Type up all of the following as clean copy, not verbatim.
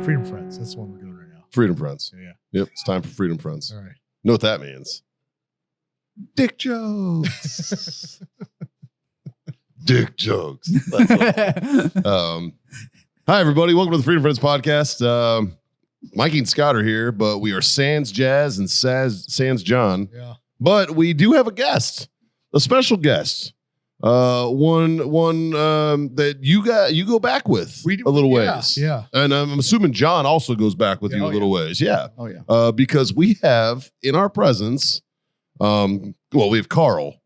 Freedom Friends. That's the one we're doing right now. Freedom Friends. Yeah. Yep. It's time for Freedom Friends. All right. Know what that means? Dick jokes. Dick jokes. That's what hi, everybody. Welcome to the Freedom Friends podcast. Mikey and Scott are here, but we are Sans Jazz and Sans John. Yeah. But we do have a guest, a special guest. One that you go back with a little ways. Yeah. And I'm assuming John also goes back with you a little ways. Yeah. Oh, yeah. Because we have in our presence, we have Carl.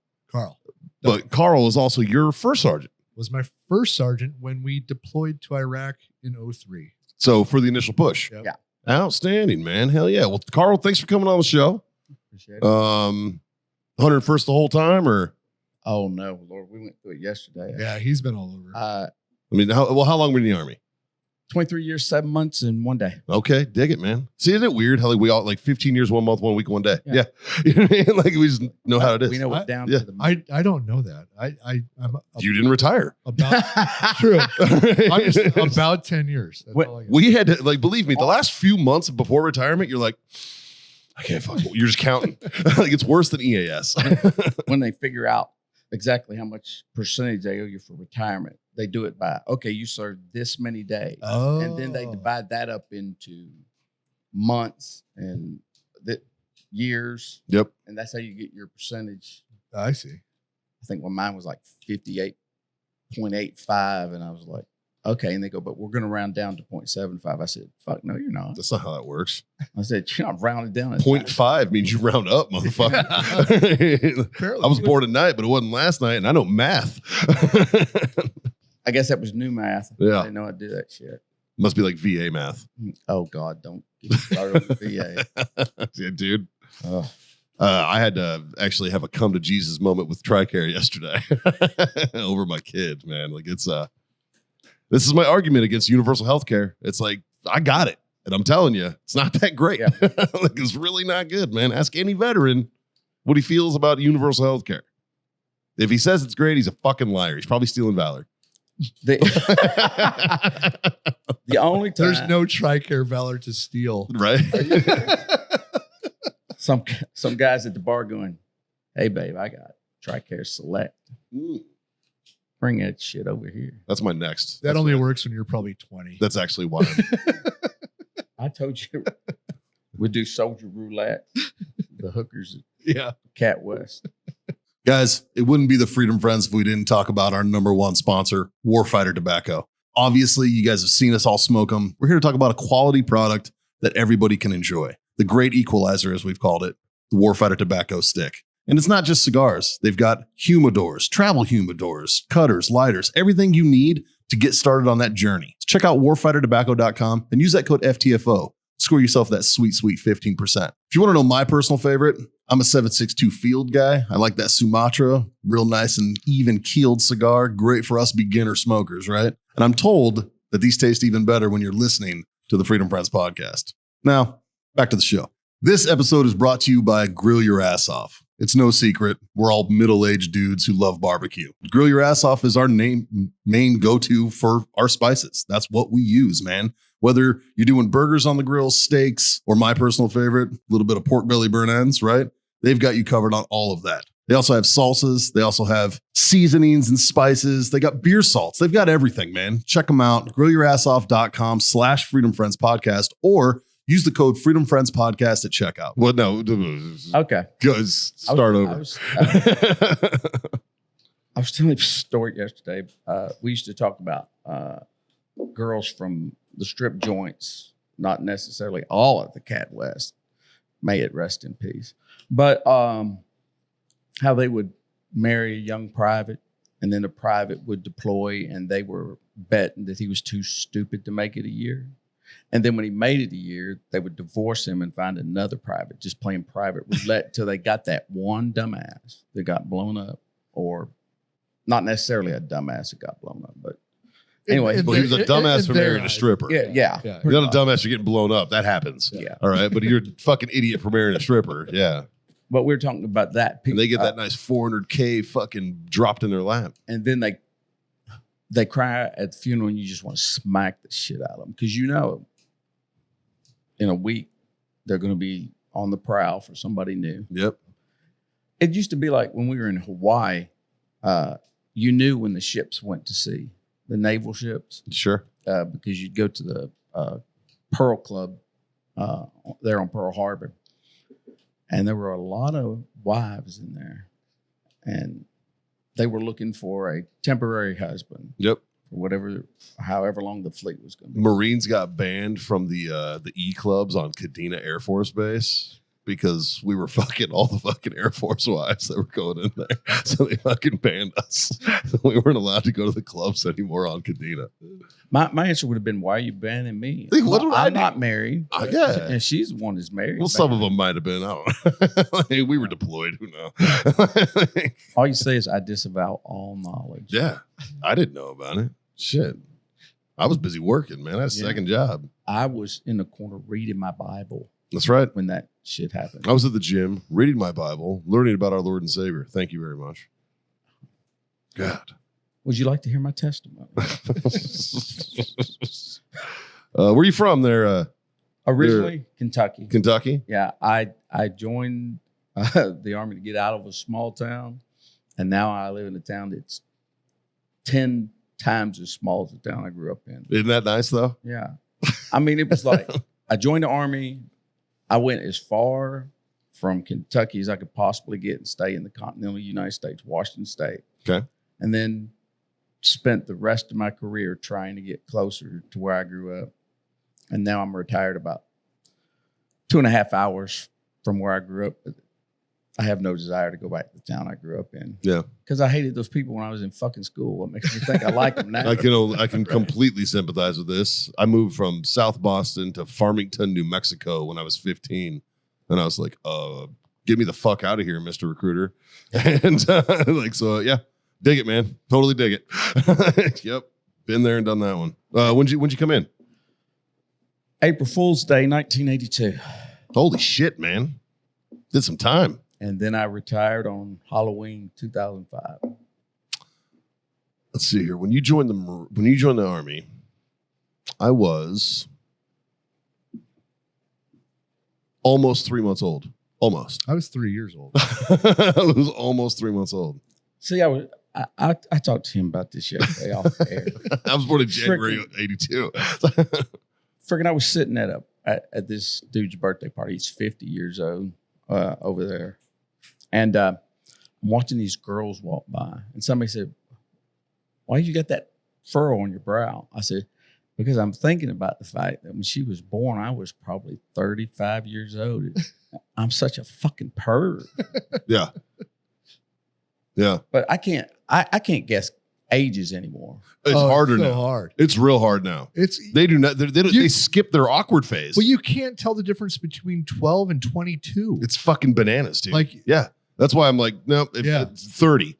But Carl is also your first sergeant. Was my first sergeant when we deployed to Iraq in 2003. So for the initial push. Yep. Yeah. Outstanding, man. Hell yeah. Well, Carl, thanks for coming on the show. Appreciate it. 101st the whole time, or? Oh, no, Lord. We went through it yesterday. Yeah, he's been all over. I mean, how long were you in the Army? 23 years, 7 months, and 1 day. Okay, dig it, man. See, isn't it weird how we all 15 years, 1 month, 1 week, 1 day? Yeah. You know what I mean? Like we just know how it is. We know it down yeah. to the month. I don't know that. You didn't retire. About true. I'm just about 10 years. That's all I got. We had to, believe me, the last few months before retirement, you're like, I can't fucking, you're just counting. It's worse than EAS. When they figure out exactly how much percentage they owe you for retirement, they do it by, okay, you served this many days. Oh. And then they divide that up into months and years. Yep. And that's how you get your percentage. I see. I think when mine was 58.85, and I was like, okay. And they go, but we're going to round down to 0.75. I said, fuck, no, you're not. That's not how that works. I said, you're not rounding down. 0.5 means you round up, motherfucker. I was born at night, but it wasn't last night, and I know math. I guess that was new math. Yeah. I didn't know I did that shit. Must be like VA math. Oh, God, don't get me started with VA. Yeah, dude. Ugh. I had to actually have a come to Jesus moment with TRICARE yesterday over my kid, man. This is my argument against universal health care. It's like, I got it. And I'm telling you, it's not that great. Yeah. It's really not good, man. Ask any veteran what he feels about universal health care. If he says it's great, he's a fucking liar. He's probably stealing valor. The only time There's no TRICARE valor to steal. Right? some guys at the bar going, hey, babe, I got TRICARE Select. Bring that shit over here. That's my next. That only works when you're probably 20. That's actually why. I told you we'd do soldier roulette. The hookers Yeah. at Cat West. Guys, it wouldn't be the Freedom Friends if we didn't talk about our number one sponsor, Warfighter Tobacco. Obviously, you guys have seen us all smoke them. We're here to talk about a quality product that everybody can enjoy. The great equalizer, as we've called it, the Warfighter Tobacco Stick. And it's not just cigars. They've got humidors, travel humidors, cutters, lighters, everything you need to get started on that journey. Check out warfightertobacco.com and use that code FTFO. Score yourself that sweet, sweet 15%. If you want to know my personal favorite, I'm a 762 Field guy. I like that Sumatra, real nice and even keeled cigar. Great for us beginner smokers, right? And I'm told that these taste even better when you're listening to the Freedom Friends podcast. Now, back to the show. This episode is brought to you by Grill Your Ass Off. It's no secret. We're all middle-aged dudes who love barbecue. Grill Your Ass Off is our main go-to for our spices. That's what we use, man. Whether you're doing burgers on the grill, steaks, or my personal favorite, a little bit of pork belly burn ends, right? They've got you covered on all of that. They also have salsas. They also have seasonings and spices. They got beer salts. They've got everything, man. Check them out. GrillYourAssOff.com/Freedom Friends Podcast, or use the code Freedom Friends Podcast at checkout. Well, no. Okay. Start over. I was telling you a story yesterday. We used to talk about girls from the strip joints, not necessarily all at the Cat West. May it rest in peace. But how they would marry a young private, and then the private would deploy, and they were betting that he was too stupid to make it a year. And then when he made it a year, they would divorce him and find another private, just playing private roulette until they got that one dumbass that got blown up, or not necessarily a dumbass that got blown up, but anyway. Well, he was a dumbass for marrying a stripper. Yeah. You're not a dumbass for getting blown up. That happens. Yeah. All right. But you're a fucking idiot for marrying a stripper. Yeah. But we're talking about that. And they get that nice $400K fucking dropped in their lap. And then they cry at the funeral, and you just want to smack the shit out of them because you know in a week, they're going to be on the prowl for somebody new. Yep. It used to be like when we were in Hawaii, you knew when the ships went to sea, the naval ships, Sure. because you'd go to the Pearl Club there on Pearl Harbor. And there were a lot of wives in there. And they were looking for a temporary husband. Yep. For however long the fleet was going to be. Marines got banned from the E clubs on Kadena Air Force Base because we were fucking all the fucking Air Force wives that were going in there. So they fucking banned us. We weren't allowed to go to the clubs anymore on Kadena. My answer would have been, why are you banning me? Hey, what do I I'm do? not married. Yeah. And she's the one that's married. Well, some of them might have been. I don't know. Hey, we were deployed. Who knows? All you say is, I disavow all knowledge. Yeah. I didn't know about it. Shit. I was busy working, man. I had a second job. I was in the corner reading my Bible. That's right. When that shit happened. I was at the gym, reading my Bible, learning about our Lord and Savior. Thank you very much. God. Would you like to hear my testimony? Where are you from there? Originally, Kentucky. Kentucky? Yeah, I joined the Army to get out of a small town, and now I live in a town that's 10 times as small as the town I grew up in. Isn't that nice, though? Yeah. I mean, it was like I joined the Army. I went as far from Kentucky as I could possibly get and stay in the continental United States, Washington State. Okay. And then spent the rest of my career trying to get closer to where I grew up. And now I'm retired about 2.5 hours from where I grew up. But I have no desire to go back to the town I grew up in. Yeah. Because I hated those people when I was in fucking school. What makes me think I like them now? I can completely sympathize with this. I moved from South Boston to Farmington, New Mexico when I was 15. And I was like, get me the fuck out of here, Mr. Recruiter. And yeah, dig it, man. Totally dig it. Yep. Been there and done that one. When'd you come in? April Fool's Day, 1982. Holy shit, man. Did some time. And then I retired on Halloween 2005. Let's see here. When you joined the Army, I was almost 3 months old. Almost. I was 3 years old. I was almost 3 months old. See, I talked to him about this yesterday off the air. I was born in January '82. Freaking, I was sitting at this dude's birthday party. He's 50 years old over there. And I'm watching these girls walk by. And somebody said, why you got that furrow on your brow? I said, because I'm thinking about the fact that when she was born, I was probably 35 years old. I'm such a fucking perv. Yeah. Yeah. But I can't guess ages anymore. It's harder so now. Hard. It's real hard now. They do not. They skip their awkward phase. Well, you can't tell the difference between 12 and 22. It's fucking bananas, dude. Like, yeah, that's why I'm like, no. If it's 30,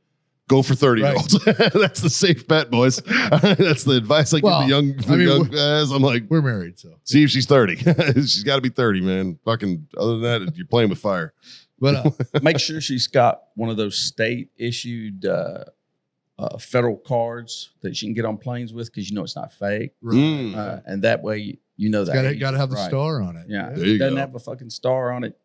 go for 30-year-olds. That's the safe bet, boys. That's the advice I give the young guys. I'm like, we're married, so see if she's 30. She's got to be 30, man. Fucking other than that, you're playing with fire. But make sure she's got one of those state issued federal cards that she can get on planes with, because you know it's not fake. right. And that way you know that Got to have the star on it. Yeah, There if you it doesn't go. have a fucking star on it,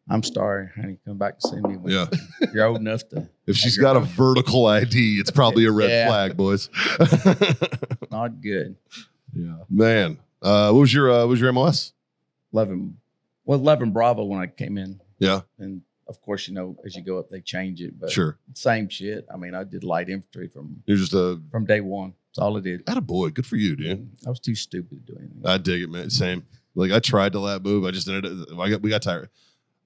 I'm sorry, honey. Come back to see me when you're old enough to. If she's got a vertical ID, it's probably a red flag, boys. Not good. Yeah, man. What was your MOS? 11 Bravo when I came in. Yeah, And of course, you know, as you go up, they change it. But sure. Same shit. I mean, I did light infantry from You're just from day one. That's all I did. attaboy. Good for you, dude. I was too stupid to do anything. I dig it, man. Same. Like I tried to lap move. I just ended up, we got tired.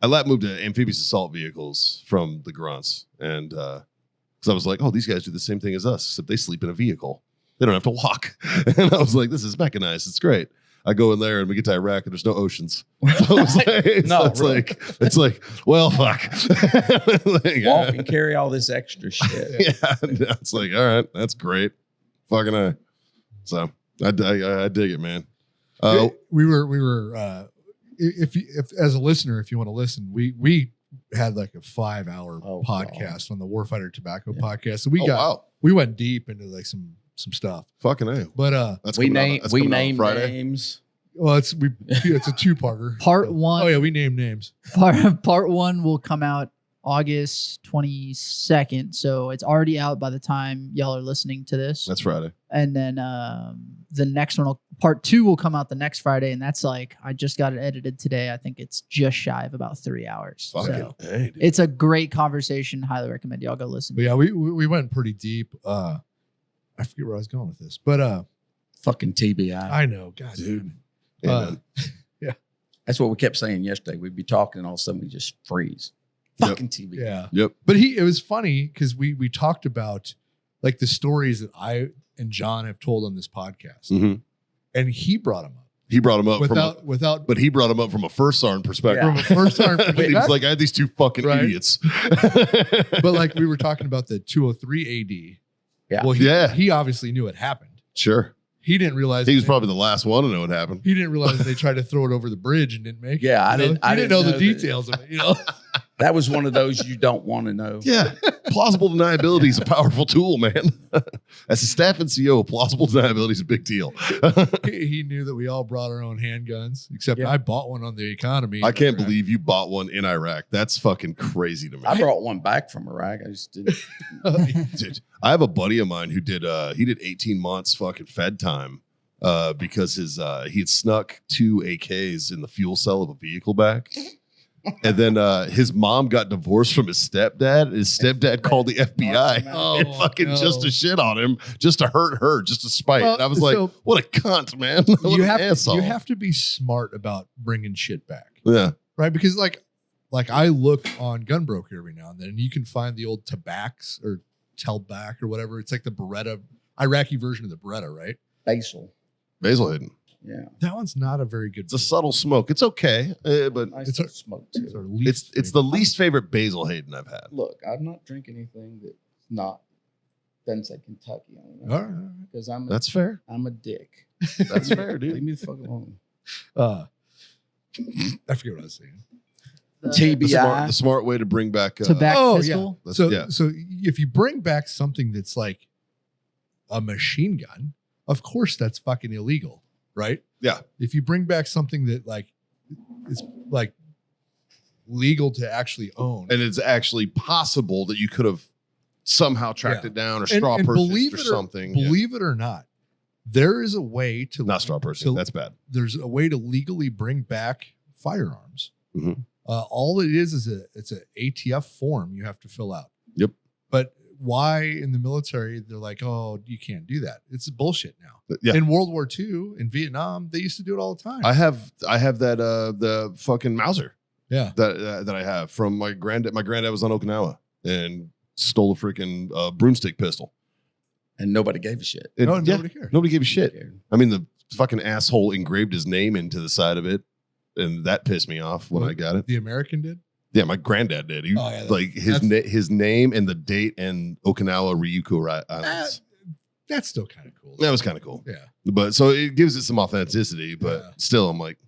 I lap moved to amphibious assault vehicles from the grunts. And because I was like, oh, these guys do the same thing as us, except they sleep in a vehicle. They don't have to walk. And I was like, this is mechanized. It's great. I go in there and we get to Iraq and there's no oceans. So it's like, well, fuck. Like, Walk and carry all this extra shit. Yeah. It's like, all right, that's great. Fucking I. So I dig it, man. We were if as a listener, if you want to listen, we had like a 5-hour podcast on the Warfighter Tobacco podcast. So we went deep into like some stuff. Fucking A. But That's we coming out named Friday. names. Well, it's a two-parter. Part 1. Oh yeah, we named names. Part 1 will come out August 22nd, so it's already out by the time y'all are listening to this. That's Friday. And then the next one, part 2 will come out the next Friday, and that's like, I just got it edited today. I think it's just shy of about 3 hours. So Hey, dude. it's a great conversation. Highly recommend y'all go listen. But yeah, we went pretty deep. I forget where I was going with this, but Fucking TBI. I know, God, Dude. yeah, That's what we kept saying yesterday. We'd be talking and all of a sudden we just freeze. Yep. Fucking TBI. yeah. Yep. But it was funny because we talked about like the stories that I and John have told on this podcast, Mhm. and he brought them up He brought him up without. but he brought him up from a first sergeant perspective. Yeah. From a first arm And he was like, I had these two fucking Right. idiots. but like we were talking about the 203 AD. Yeah. Well, he obviously knew it happened. Sure. He didn't realize He was probably the last one to know what happened. He didn't realize they tried to throw it over the bridge and didn't make it. Yeah, I You know? didn't- I He didn't didn't know know the that- details of it. You know, That was one of those you don't want to know. Yeah. Plausible deniability is a powerful tool, man. As a staff and CO, plausible deniability is a big deal. he knew that we all brought our own handguns, except Yeah. I bought one on the economy. I can't believe you bought one in Iraq. That's fucking crazy to me. I brought one back from Iraq. I just didn't. Dude, I have a buddy of mine who did 18 months fucking Fed time because he had snuck 2 AKs in the fuel cell of a vehicle back. And then his mom got divorced from his stepdad. His stepdad called the FBI Oh, and fucking no. just to shit on him, just to hurt her, just to spite. Well, and I was like, so- what a cunt, man. What you an have asshole. you have to be smart about bringing shit back, Yeah. right? Because like I look on Gunbroker every now and then, and you can find the old Tabacs or Telback or whatever. It's like the Beretta Iraqi version of the Beretta, right? Basil. Basil Hayden. Yeah. That one's not a very good. It's a subtle smoke. It's okay, but I It's still a- smoke it's too. our least it's the favorite. least favorite Basil Hayden I've had. Look, I'm not drinking anything that's not doesn't say Kentucky on it. All right, all right. Because I'm That's fair. I'm a dick. That's fair, dude. Leave me the fuck alone. I forget what I was saying. TBI. The smart way to bring back Tobacco pistol. That's- So yeah. so if you bring back something that's like a machine gun, of course that's fucking illegal, right? Yeah. If you bring back something that like is like legal to actually own, and it's actually possible that you could have somehow tracked Yeah. it down or straw purchased or something. Yeah. Believe it or not, there is a way to Not straw purchasing. That's bad. there's a way to legally bring back firearms. Mhm. All it is it's a ATF form you have to fill out. Yep. But why in the military they're like, oh, you can't do that? It's bullshit now. Yeah. In World War II, in Vietnam, they used to do it all the time. I have that the fucking Mauser yeah. that I have from my granddad. My granddad was on Okinawa and stole a freaking broomstick pistol. And nobody gave a shit. And, No, yeah, nobody cared. nobody gave a shit. Cared. I mean, the fucking asshole engraved his name into the side of it, and that pissed me off when I got it. The American did. Yeah, my granddad did. He, Oh, yeah, like his name and the date and Okinawa Ryukyu Islands. That's still kind of cool. That was kind of cool. Yeah. But so it gives it some authenticity, but Yeah. still, I'm like,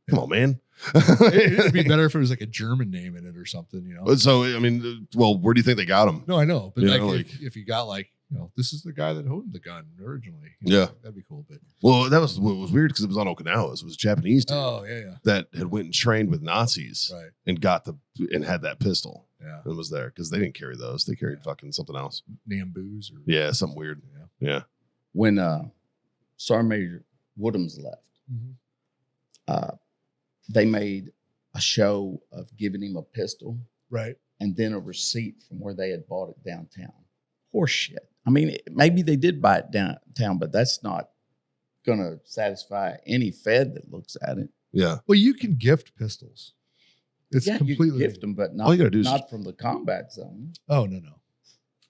come on, man. It'd be better if it was like a German name in it or something, you know? So, I mean, well, where do you think they got him? No, I know. But You like, know, if you got like, you know, this is the guy that owned the gun originally. you know, Yeah. That'd be cool. But Well, that was what was weird because it was on Okinawa. It was a Japanese dude oh, yeah. that had went and trained with Nazis Right. and had that pistol Yeah. and was there because they didn't carry those. They carried fucking something else. Namboos or Yeah, something weird. Yeah. Yeah. When Sergeant Major Woodhams left, Mhm. they made a show of giving him a pistol Right. and then a receipt from where they had bought it downtown. Horse shit. I mean, maybe they did buy it downtown, but that's not going to satisfy any Fed that looks at it. Yeah. Well, you can gift pistols. It's yeah, you completely can gift them, but All not, you gotta do is not from the combat zone. Oh, no.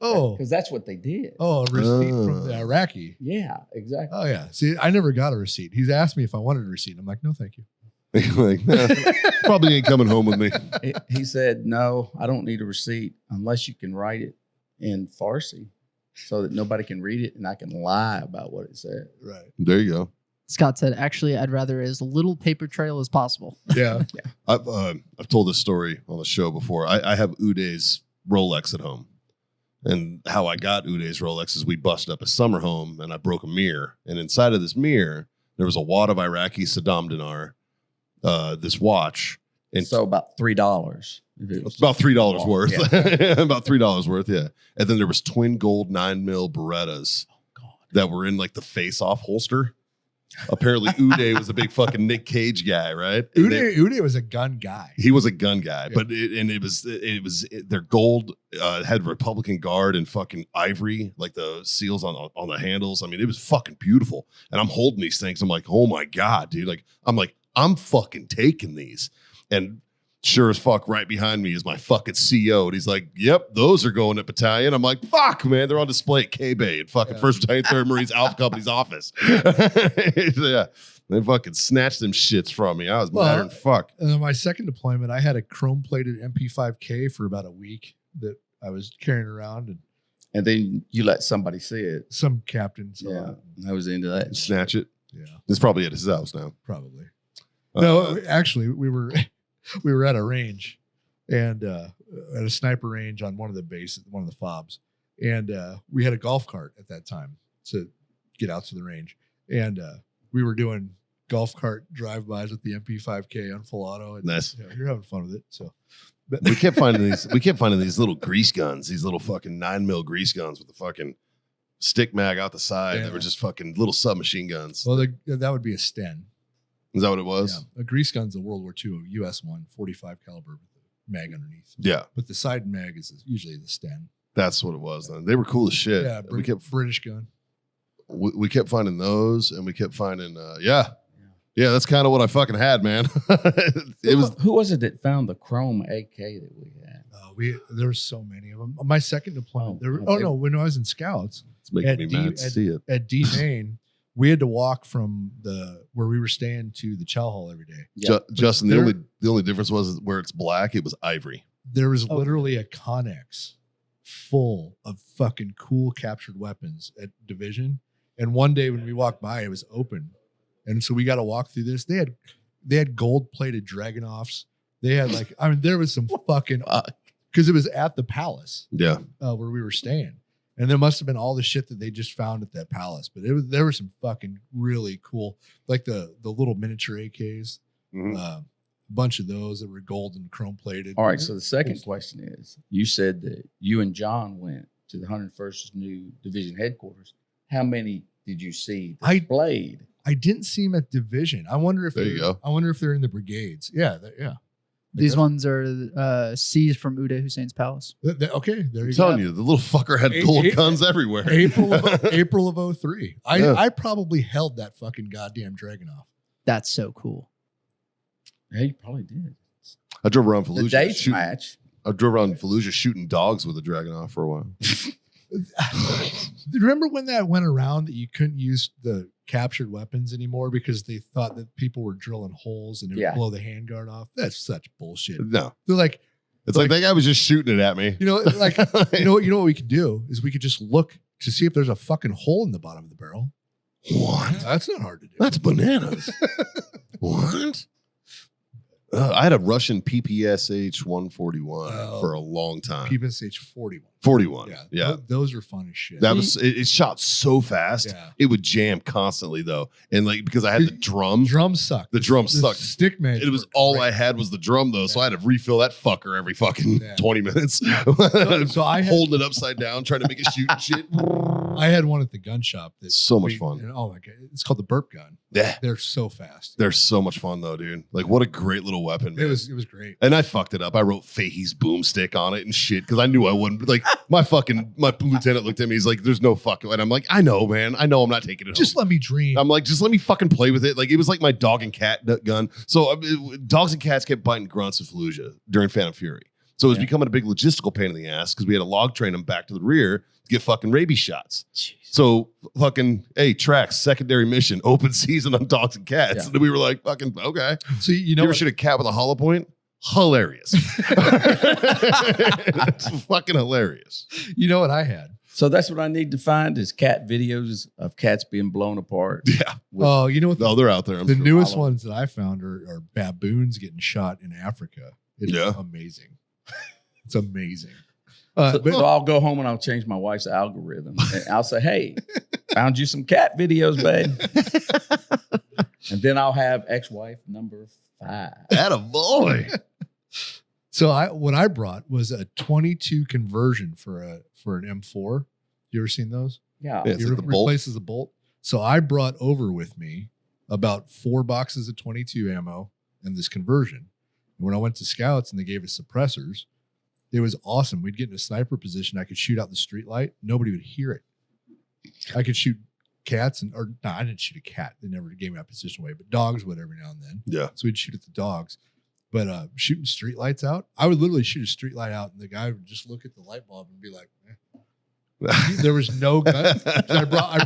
Oh, Because that's what they did. a receipt from the Iraqi. Yeah, exactly. Oh, yeah. See, I never got a receipt. He's asked me if I wanted a receipt. I'm like, no, thank you. Like, nah, probably ain't coming home with me. He said, no, I don't need a receipt unless you can write it in Farsi so that nobody can read it and I can lie about what it said. Right. There you go. Scott said, actually, I'd rather as little paper trail as possible. Yeah. I've told this story on the show before. I have Uday's Rolex at home. And how I got Uday's Rolex is we busted up a summer home and I broke a mirror. And inside of this mirror, There was a wad of Iraqi Saddam dinar, this watch. And so about $3. It's about $3 worth. Yeah. About $3 worth, yeah. And then there was twin gold 9mm Berettas that were in like the face-off holster. Apparently, Uday was a big fucking Nick Cage guy, right? Uday was a gun guy. He was a gun guy, but their gold had Republican Guard and fucking ivory, like the seals on the handles. I mean, it was fucking beautiful. And I'm holding these things. I'm like, oh my God, dude. I'm fucking taking these. And sure as fuck, right behind me is my fucking CO. And he's like, yep, those are going at battalion. I'm like, fuck, man. They're on display at K-Bay at fucking 1st Battalion, 3rd Marines Alpha Company's office. Yeah. They fucking snatched them shits from me. I was mad and fuck. And my second deployment, I had a chrome-plated MP5K for about a week that I was carrying around. And then you let somebody see it. Some captain saw Yeah. it. I was into that. Snatch it. Yeah, This is probably at his house now. probably. No, actually, we were at a range and at a sniper range on one of the bases, one of the FOBs. And we had a golf cart at that time to get out to the range. And we were doing golf cart drive-bys with the MP5K on full auto. And, Nice. You're having fun with it. So We kept finding these little grease guns, these little fucking 9mm grease guns with the fucking stick mag out the side. Yeah. That were just fucking little submachine guns. well, that would be a Sten. Is that what it was? Yeah. A grease gun's a World War II US one, 45 caliber with the mag underneath. Yeah. But the side mag is usually the Sten. That's what it was then. They were cool as shit. Yeah, we kept British gun. we kept finding those, and we kept finding yeah, that's kind of what I fucking had, man. It was Who was it that found the chrome AK that we had? There were so many of them. My second deployment. Oh, When I was in Scouts it's making me mad to see it. at D Main, we had to walk from where we were staying to the chow hall every day. Yeah. Justin, the only difference was where it's black, it was ivory. There was literally a Connex full of fucking cool captured weapons at Division. And one day when we walked by, it was open. And so we got to walk through this. They had gold plated Dragonoffs. They had there was some fucking, because it was at the palace. Yeah. Where we were staying. And there must have been all the shit that they just found at that palace. But there were some fucking really cool, like the little miniature AKs, Mhm. a bunch of those that were gold and chrome plated. All right. So the second question is, you said that you and John went to the 101st new division headquarters. How many did you see displayed? I didn't see them at Division. I wonder if There you go. I wonder if they're in the brigades. Yeah, yeah. These ones are seized from Uday Hussein's palace. Okay, there I'm you telling go. you, the little fucker had gold guns everywhere. April of 03. Yeah. I probably held that fucking goddamn Dragonoff. That's so cool. Yeah, you probably did. I drove around The Fallujah. dates match. I drove around Fallujah shooting dogs with a Dragonoff for a while. Remember when that went around that you couldn't use the captured weapons anymore because they thought that people were drilling holes and it would blow the handguard off? That's such bullshit. No. They're like, It's like that guy was just shooting it at me. you know what we could do is we could just look to see if there's a fucking hole in the bottom of the barrel. What? That's not hard to do. That's bananas. What? I had a Russian PPSH 141 for a long time. PPSH 41. 41. Yeah. Those are fun as shit. That was it shot so fast. Yeah. It would jam constantly though. And because I had the drum. Drums suck. The drum sucked. Stick man. It was all I had was the drum though. So I had to refill that fucker every fucking 20 minutes. So I had, holding it upside down, trying to make it shoot and shit. I had one at the gun shop. That's So much fun. And, oh my God. It's called the burp gun. Yeah. They're so fast. They're so much fun though, dude. Like what a great little weapon, man. It was great. And I fucked it up. I wrote Fahey's boomstick on it and shit because I knew I wouldn't. Like my lieutenant looked at me. He's like, "There's no fucking." And I'm like, "I know, man. I know. I'm not taking it. Just home." let me dream. I'm like, just let me fucking play with it. Like it was like my dog and cat gun. So dogs and cats kept biting grunts in Fallujah during Phantom Fury. So it was becoming a big logistical pain in the ass because we had to log train them back to the rear to get fucking rabies shots. Jeez. So fucking tracks secondary mission open season on dogs and cats. Yeah. And then we were like, fucking okay. So you know You ever what? shoot a cat with a hollow point? Hilarious. It's fucking hilarious. You know what I had? So that's what I need to find is cat videos of cats being blown apart. Yeah. Oh, you know what? No, they're out there. I'm The sure. newest ones that I found are baboons getting shot in Africa. It's amazing. It's amazing. So I'll go home and I'll change my wife's algorithm. And I'll say, "Hey, found you some cat videos, babe." And then I'll have ex-wife number 5. Attaboy. So what I brought was a 22 conversion for an M4. You ever seen those? Yeah. Yeah. It's It like the bolt. replaces the bolt. So I brought over with me about 4 boxes of 22 ammo and this conversion. And when I went to scouts and they gave us suppressors, it was awesome. We'd get in a sniper position. I could shoot out the street light. Nobody would hear it. I could shoot cats I didn't shoot a cat. They never gave me my position away, but dogs would every now and then. Yeah. So we'd shoot at the dogs. But shooting street lights out, I would literally shoot a street light out and the guy would just look at the light bulb and be like, there was no gun. I brought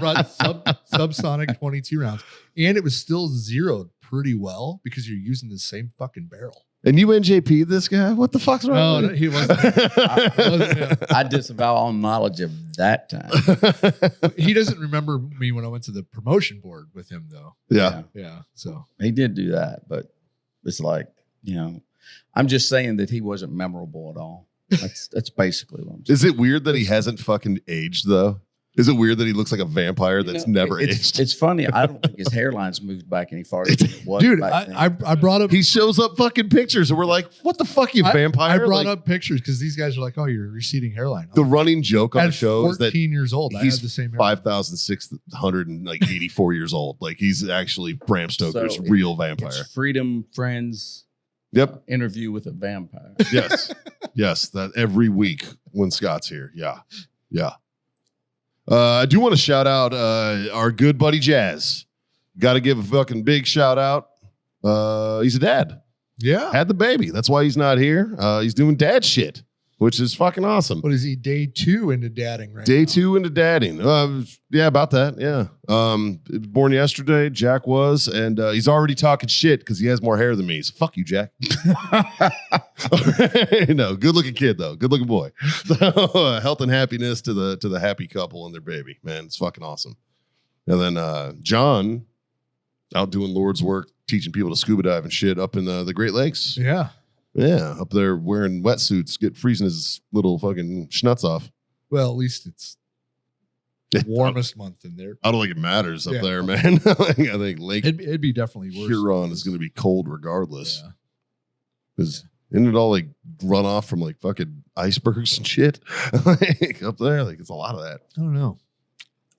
subsonic 22 rounds, and it was still zeroed pretty well because you're using the same fucking barrel. And you NJP this guy? What the fuck's wrong? No, with he wasn't. I disavow all knowledge of that time. He doesn't remember me when I went to the promotion board with him, though. Yeah. Yeah. So He did do that, but it's like, I'm just saying that he wasn't memorable at all. That's basically what I'm saying. Is it weird that he hasn't fucking aged though? Is it weird that he looks like a vampire that's never aged? It's funny. I don't think his hairline's moved back any farther than it was. dude, back then. I brought up He shows up fucking pictures and we're like, what the fuck, you vampire? I brought Like, up pictures because these guys are like, oh, you're a receding hairline. the running joke on At the show is 14 that years old. I he's had the same hairline. 5,684 years old. Like he's actually Bram Stoker's So real vampire. It's Freedom Friends Yep. interview with a vampire. Yes. Yes. That every week when Scott's here. Yeah. Yeah. I do want to shout out our good buddy Jazz. Got to give a fucking big shout out. He's a dad. Yeah. Had the baby. That's why he's not here. He's doing dad shit, which is fucking awesome. What is he, day 2 into dadding right Day now? 2 into dadding. Yeah, about that. Yeah. Born yesterday, Jack was, and he's already talking shit because he has more hair than me. So fuck you, Jack. No, good looking kid though. Good looking boy. So, health and happiness to the happy couple and their baby. Man, it's fucking awesome. And then John out doing Lord's work, teaching people to scuba dive and shit up in the Great Lakes. Yeah. Yeah, up there wearing wetsuits, freezing his little fucking schnutz off. Well, at least it's the warmest month in there. I don't think it matters up Yeah. there, man. I think Lake It'd be definitely worse. Huron is going to be cold regardless. Yeah. Because isn't it all like run off from like fucking icebergs and shit? Like up there, like it's a lot of that. I don't know.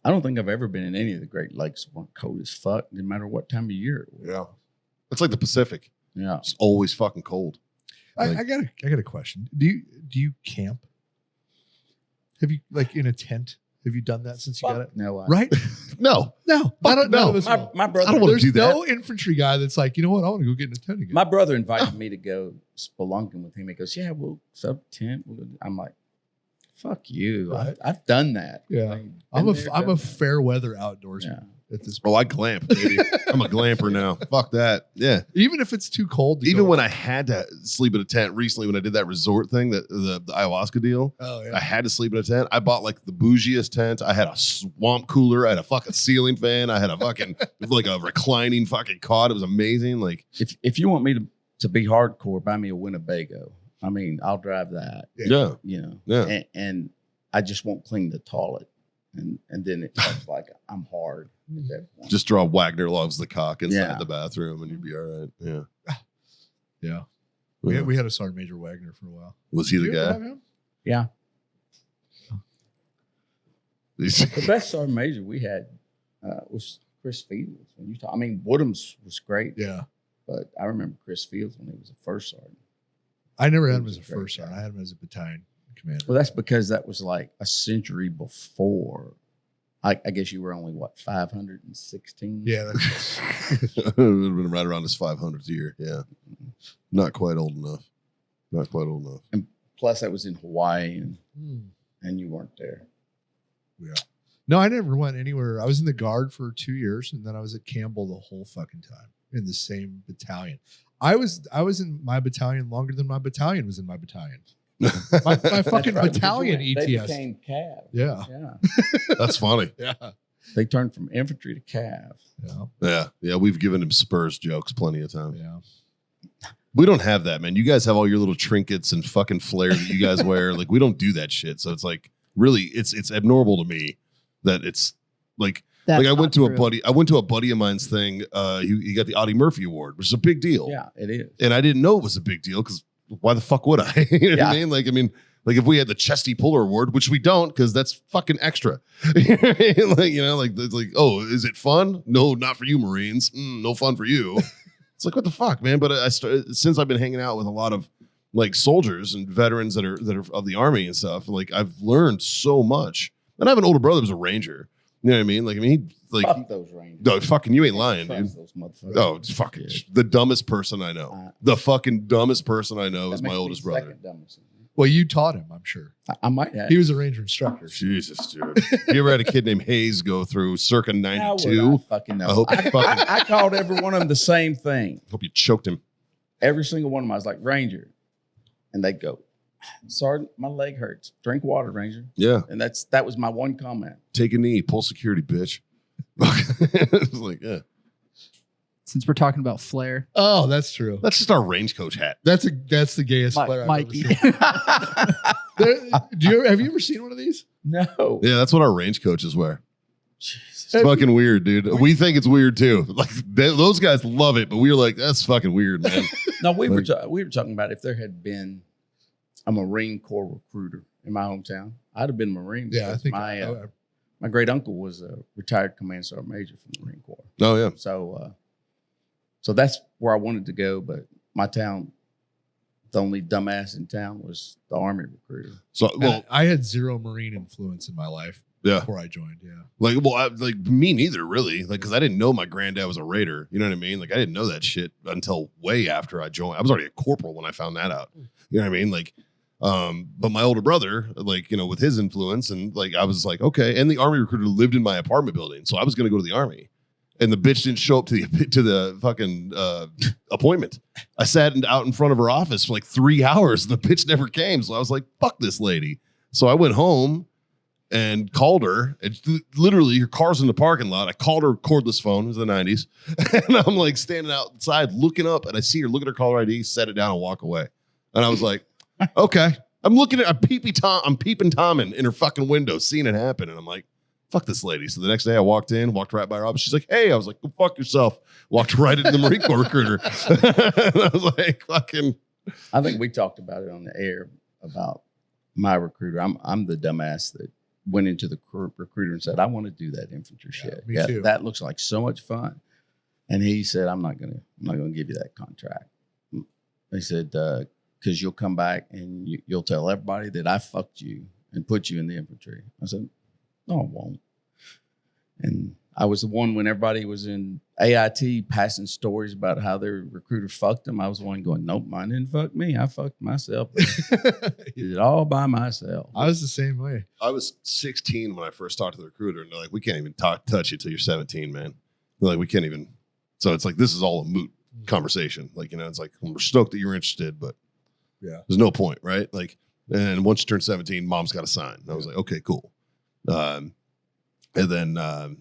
I don't think I've ever been in any of the Great Lakes that weren't cold as fuck, no matter what time of year it was. Yeah, it's like the Pacific. Yeah. It's always fucking cold. I got a question. Do you camp? Have you like in a tent? Have you done that since you got it? No, Right? No, No. Fuck None no. of us will. My brother. I don't wanna There's do that. no infantry guy that's like, you know what? I want to go get in a tent again. My brother invited me to go spelunking with him. He goes, "Yeah, we'll set up a tent." I'm like, "Fuck you! Right. I've done that." Yeah. Like, I'm been there, a done fair weather outdoorsman that. at this oh, point. I glamp, baby. I'm a glamper now. Fuck that. Yeah. Even if it's too cold. To Even go. when I had to sleep in a tent recently, when I did that resort thing, the ayahuasca deal, Oh I yeah. had to sleep in a tent. I bought like the bougiest tent. I had a swamp cooler. I had a fucking ceiling fan. I had a fucking like a reclining fucking cot. It was amazing. Like If you want me to be hardcore, buy me a Winnebago. I mean, I'll drive that. yeah, Yeah. And I just won't clean the toilet, and then it looks like I'm hard at that point. just draw Wagner loves the cock inside Yeah. the bathroom, and you'd be all right. Yeah. Yeah. Yeah. We had a Sergeant Major Wagner for a while. Was he the Did you ever guy? have him? Yeah. He's- The best sergeant major we had was Chris Fields. When you talk, I mean, Woodham's was great, Yeah. but I remember Chris Fields when he was a first sergeant. I never had He him was as a a great first sergeant. guy. I had him as a battalion commander. Well, that's because that was like a century before. I guess you were only what 516. Yeah, that's it would have been right around his 500th year. Yeah. Not quite old enough. Not quite old enough. Plus, that was in Hawaii, Hmm. and you weren't there. Yeah. No, I never went anywhere. I was in the Guard for 2 years, and then I was at Campbell the whole fucking time in the same battalion. I was in my battalion longer than my battalion was in my battalion. My fucking That's right, battalion because They ETS. became Cav. Yeah. Yeah. That's funny. Yeah. They turned from infantry to Cav. Yeah. Yeah. Yeah. We've given him Spurs jokes plenty of time. Yeah. We don't have that, man. You guys have all your little trinkets and fucking flair that you guys wear. Like, we don't do that shit. So it's like, really, it's abnormal to me that it's like, That's like I went to not a true. buddy of mine's thing. He got the Audie Murphy Award, which is a big deal. Yeah, it is. And I didn't know it was a big deal because why the fuck would I? You know what I mean? Like if we had the Chesty Puller Award, which we don't, because that's fucking extra. It's like, oh, is it fun? No, not for you, Marines. No fun for you. It's like, what the fuck, man? But since I've been hanging out with a lot of like soldiers and veterans that are of the Army and stuff, like I've learned so much. And I have an older brother who's a Ranger. You know what I mean? Fuck those Rangers. No, fucking, you ain't lying, Trust dude. those motherfuckers. Oh, it's fucking the dumbest person I know. The fucking dumbest person I know is my oldest brother. Second dumbest. Well, you taught him, I'm sure. I might have. He was a Ranger instructor. Jesus, dude. You ever had a kid named Hayes go through circa How would 92? I fucking know. I hope you fucking I called every one of them the same thing. hope you choked him. Every single one of them, I was like, Ranger. And they'd go, Sergeant, my leg hurts. Drink water, Ranger. Yeah. And that was my one comment. Take a knee, pull security, bitch. It's like, yeah. Since we're talking about flair, Oh, that's true. That's just our range coach hat. That's the gayest flare I've ever Mikey. seen. Have you ever seen one of these? No. Yeah, that's what our range coaches wear. Jesus. It's fucking weird, dude. We think it's weird too. Like those guys love it, but we were like, that's fucking weird, man. No, we were talking about if there had been a Marine Corps recruiter in my hometown, I'd have been a Marine. Yeah, I because think my great uncle was a retired command sergeant major from the Marine Corps. Oh yeah. So that's where I wanted to go, but my town, the only dumbass in town was the Army recruiter. So well, I had zero Marine influence in my life yeah. before I joined. Yeah. Like me neither, really. Like, because I didn't know my granddad was a Raider. You know what I mean? Like, I didn't know that shit until way after I joined. I was already a corporal when I found that out. You know what I mean? Like, but my older brother, like, with his influence, and like, I was like, okay. And the Army recruiter lived in my apartment building, so I was going to go to the Army. And the bitch didn't show up to the fucking appointment. I sat out in front of her office for like 3 hours. And the bitch never came, so I was like, "Fuck this lady." So I went home and called her. And literally, her car's in the parking lot. I called her cordless phone. It was the 90s, and I'm like standing outside looking up, and I see her look at her caller ID, set it down, and walk away. And I was like, "Okay." I'm peeping Tomming in her fucking window, seeing it happen, and I'm like, fuck this lady. So the next day I walked right by her office. She's like, hey, I was like, go fuck yourself. Walked right into the Marine Corps recruiter. And I was like, fucking. I think we talked about it on the air about my recruiter. I'm the dumbass that went into the recruiter and said, I want to do that infantry shit. Me too. That looks like so much fun. And he said, I'm not gonna give you that contract. He said, because you'll come back and you'll tell everybody that I fucked you and put you in the infantry. I said, no, I won't. And I was the one when everybody was in AIT passing stories about how their recruiter fucked them. I was the one going, nope, mine didn't fuck me. I fucked myself. Did it all by myself. I was the same way. I was 16 when I first talked to the recruiter, and they're like, we can't even touch you till you're 17, man. They're like, we can't even. So it's like, this is all a moot conversation. Like, it's like, we're stoked that you're interested, but yeah, there's no point, right? Like, and once you turn 17, mom's got to sign. And I was like, okay, cool. And then and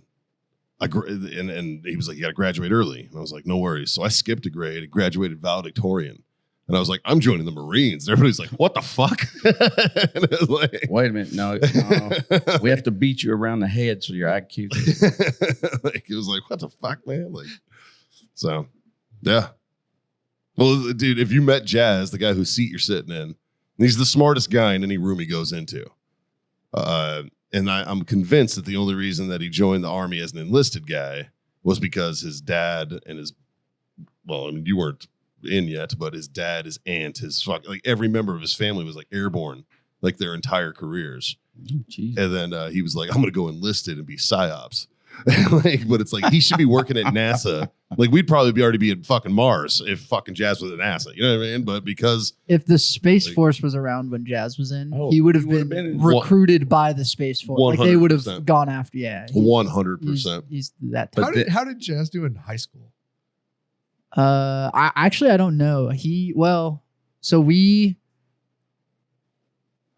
he was like, you got to graduate early. And I was like, no worries. So I skipped a grade and graduated valedictorian. And I was like, I'm joining the Marines. And everybody's like, what the fuck? And I was like, wait a minute. No, we have to beat you around the head so your IQ. Like, it was like, what the fuck, man? Like, so, yeah. Well, dude, if you met Jazz, the guy whose seat you're sitting in, he's the smartest guy in any room he goes into. And I'm convinced that the only reason that he joined the Army as an enlisted guy was because his dad and you weren't in yet, but his dad, his aunt, like every member of his family was like airborne, like their entire careers. Oh, and then he was like, I'm going to go enlisted and be PSYOPs. But it's like, he should be working at NASA. Like, we'd probably already be at fucking Mars if fucking Jazz was at NASA. You know what I mean? But because if the Space Force was around when Jazz was in, he would have been recruited by the Space Force. 100%. Like, they would have gone after. Yeah, 100%. He's that type. How did Jazz do in high school? I don't know.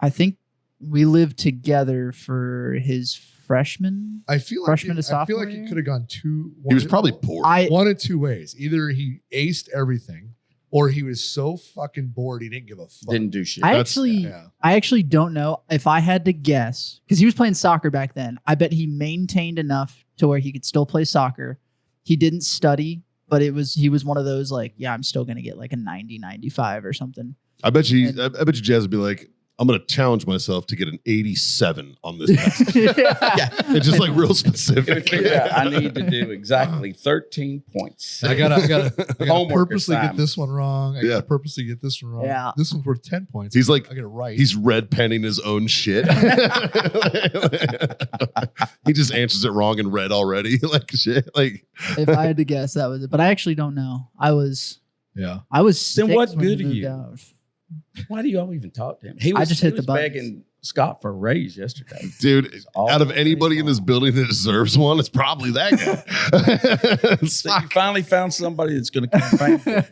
I think we lived together for his freshman. I feel like he could have gone he was probably poor. One of two ways. Either he aced everything, or he was so fucking bored he didn't give a fuck. Didn't do shit. I actually don't know. If I had to guess, because he was playing soccer back then, I bet he maintained enough to where he could still play soccer. He didn't study, but he was one of those like, yeah, I'm still going to get like a 90, 95 or something. I bet you Jazz would be like, I'm going to challenge myself to get an 87 on this test. Yeah. It's just like real specific. Yeah, I need to do exactly 13 points. I gotta Homework purposely get assignment. this one wrong. I Yeah. gotta purposely get this one wrong. Yeah. This one's worth 10 points. He's like, I gotta write. he's red penning his own shit. He just answers it wrong in red already. Like shit. Like If I had to guess, that was it. But I actually don't know. I was yeah. Then 6 what when good he are moved you? out. Why do you all even talk to him? I just hit the buttons. begging Scott for a raise yesterday. dude, all out of day anybody in this long. building that deserves one, it's probably that guy. So you finally found somebody that's going to campaign for you.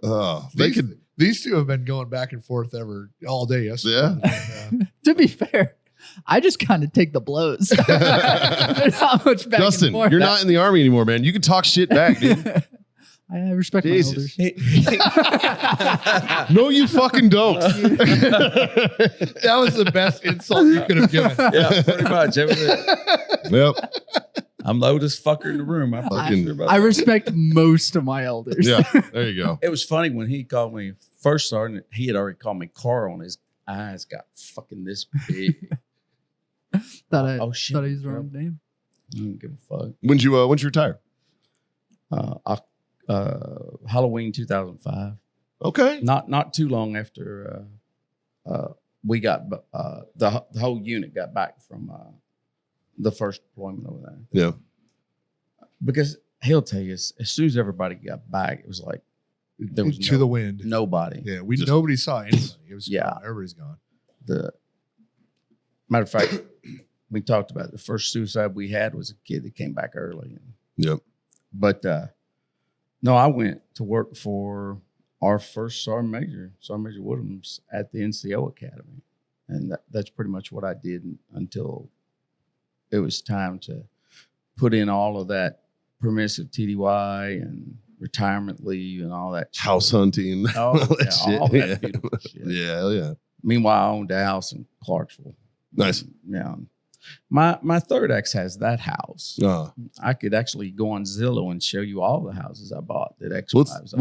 Oh, they These, could. these two have been going back and forth all day yesterday. Yeah. To be fair, I just kind of take the blows. There's not much back Justin, and forth. you're not in the army anymore, man. You can talk shit back, dude. I respect Jesus. my elders. No, you fucking don't. That was the best insult you could have given. Yeah, pretty much. That was it. Yep. I'm the oldest fucker in the room. I'm Fucking- sure about I that. respect most of my elders. Yeah. There you go. It was funny when he called me first sergeant. He had already called me Carl, and his eyes got fucking this big. thought Oh, shit. Thought he was the wrong name. I don't give a fuck. When'd you retire? Halloween 2005. Okay. Not too long after we got the whole unit got back from the first deployment over there. Yeah. Because he'll tell you, as soon as everybody got back, it was like there was To the wind. nobody. Yeah. Just- Nobody saw anybody. It was Yeah. gone. Everybody's gone. The matter of fact, we talked about it. The first suicide we had was a kid that came back early. Yep. But no, I went to work for our first Sergeant Major Woodhams at the NCO Academy. And that's pretty much what I did until it was time to put in all of that permissive TDY and retirement leave and all that shit. House hunting. Oh, all that yeah, all shit. that beautiful shit. Yeah. Hell yeah. Meanwhile, I owned a house in Clarksville. Nice. Yeah. My third ex has that house. I could actually go on Zillow and show you all the houses I bought that ex-wives.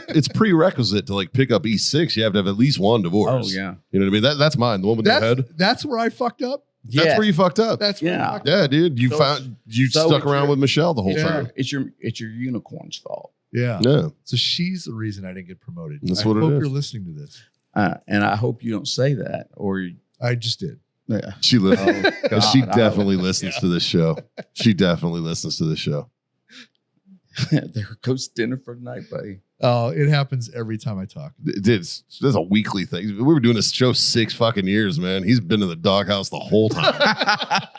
It's prerequisite to like pick up E6. You have to have at least one divorce. Oh yeah. You know what I mean? That's mine. The one with no head. That's where I fucked up. That's where you fucked up. That's where I Yeah. fucked up. Yeah, dude. You So stuck it's around your- with Michelle the whole It's, time. it's your unicorn's fault. Yeah. Yeah. So she's the reason I didn't get promoted. That's I what it hope is. you're listening to this. And I hope you don't say that or I just did. yeah. She listens. God, She I definitely hope- listens to this show. She definitely listens to this show. There goes dinner for the night, buddy. Oh, it happens every time I talk. That's a weekly thing. We were doing this show 6 fucking years, man. He's been in the doghouse the whole time.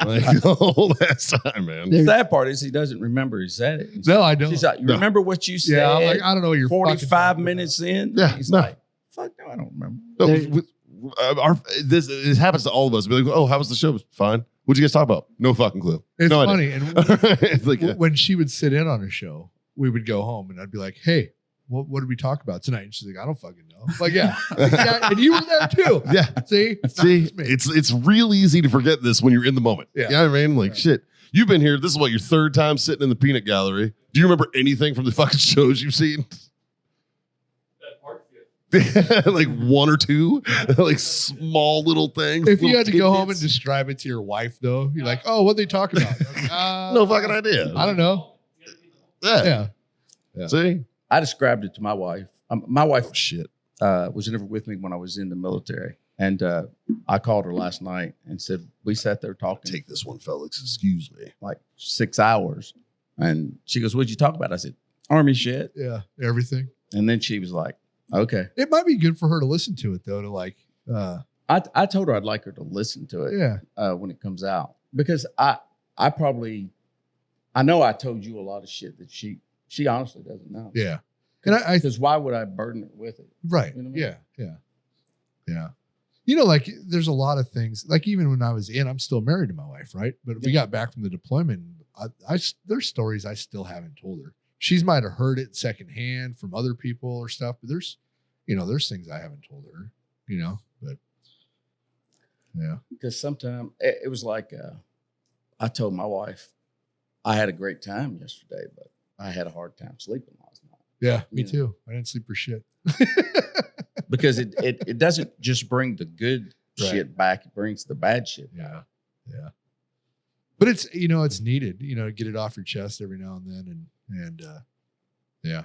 Like the whole last time, man. The sad part is he doesn't remember he said it. No, I don't. She's like, you No. remember what you said? Yeah, I'm like, I don't know what you're 45 fucking minutes in. Yeah, He's no. like, fuck no, I don't remember. No, There- this happens to all of us. Be like, oh, how was the show? Fine. What'd you guys talk about? No fucking clue. It's No funny. idea. And It's like, when she would sit in on a show, we would go home and I'd be like, hey, what did we talk about tonight? And she's like, I don't fucking know. I'm like, yeah. Yeah, and you were there too. yeah. See? See, It's not just me. it's real easy to forget this when you're in the moment. Yeah. You know what I mean? Like, Yeah. shit. You've been here. This is what, your third time sitting in the peanut gallery. Do you remember anything from the fucking shows you've seen? Like one or two, like small little things. If you little had to go home and tidbits. describe it to your wife, though, you're like, oh, what'd they talk about? Like, No fucking idea. I don't know. Yeah. Yeah. See? I described it to my wife. My wife Oh, shit. was never with me when I was in the military. And I called her last night and said, we sat there talking Take this one, Felix. Excuse me. like 6 hours. And she goes, what'd you talk about? I said, Army shit. Yeah. Everything. And then she was like, okay. It might be good for her to listen to it, though, to like, I told her I'd like her to listen to it yeah. when it comes out. Because I know I told you a lot of shit that she honestly doesn't know. Yeah. And I Because why would I burden her with it? right. You know what I mean? Yeah. Yeah. Yeah. You know, like there's a lot of things, like even when I was in, I'm still married to my wife, right? But we got back from the deployment. There's stories I still haven't told her. She's might have heard it secondhand from other people or stuff, but there's things I haven't told her, but yeah. Because sometimes it was like I told my wife I had a great time yesterday, but I had a hard time sleeping last night. Yeah, me Yeah. too. I didn't sleep for shit. Because it doesn't just bring the good Right. shit back; it brings the bad shit back. Yeah. But it's it's needed, to get it off your chest every now and then, and yeah.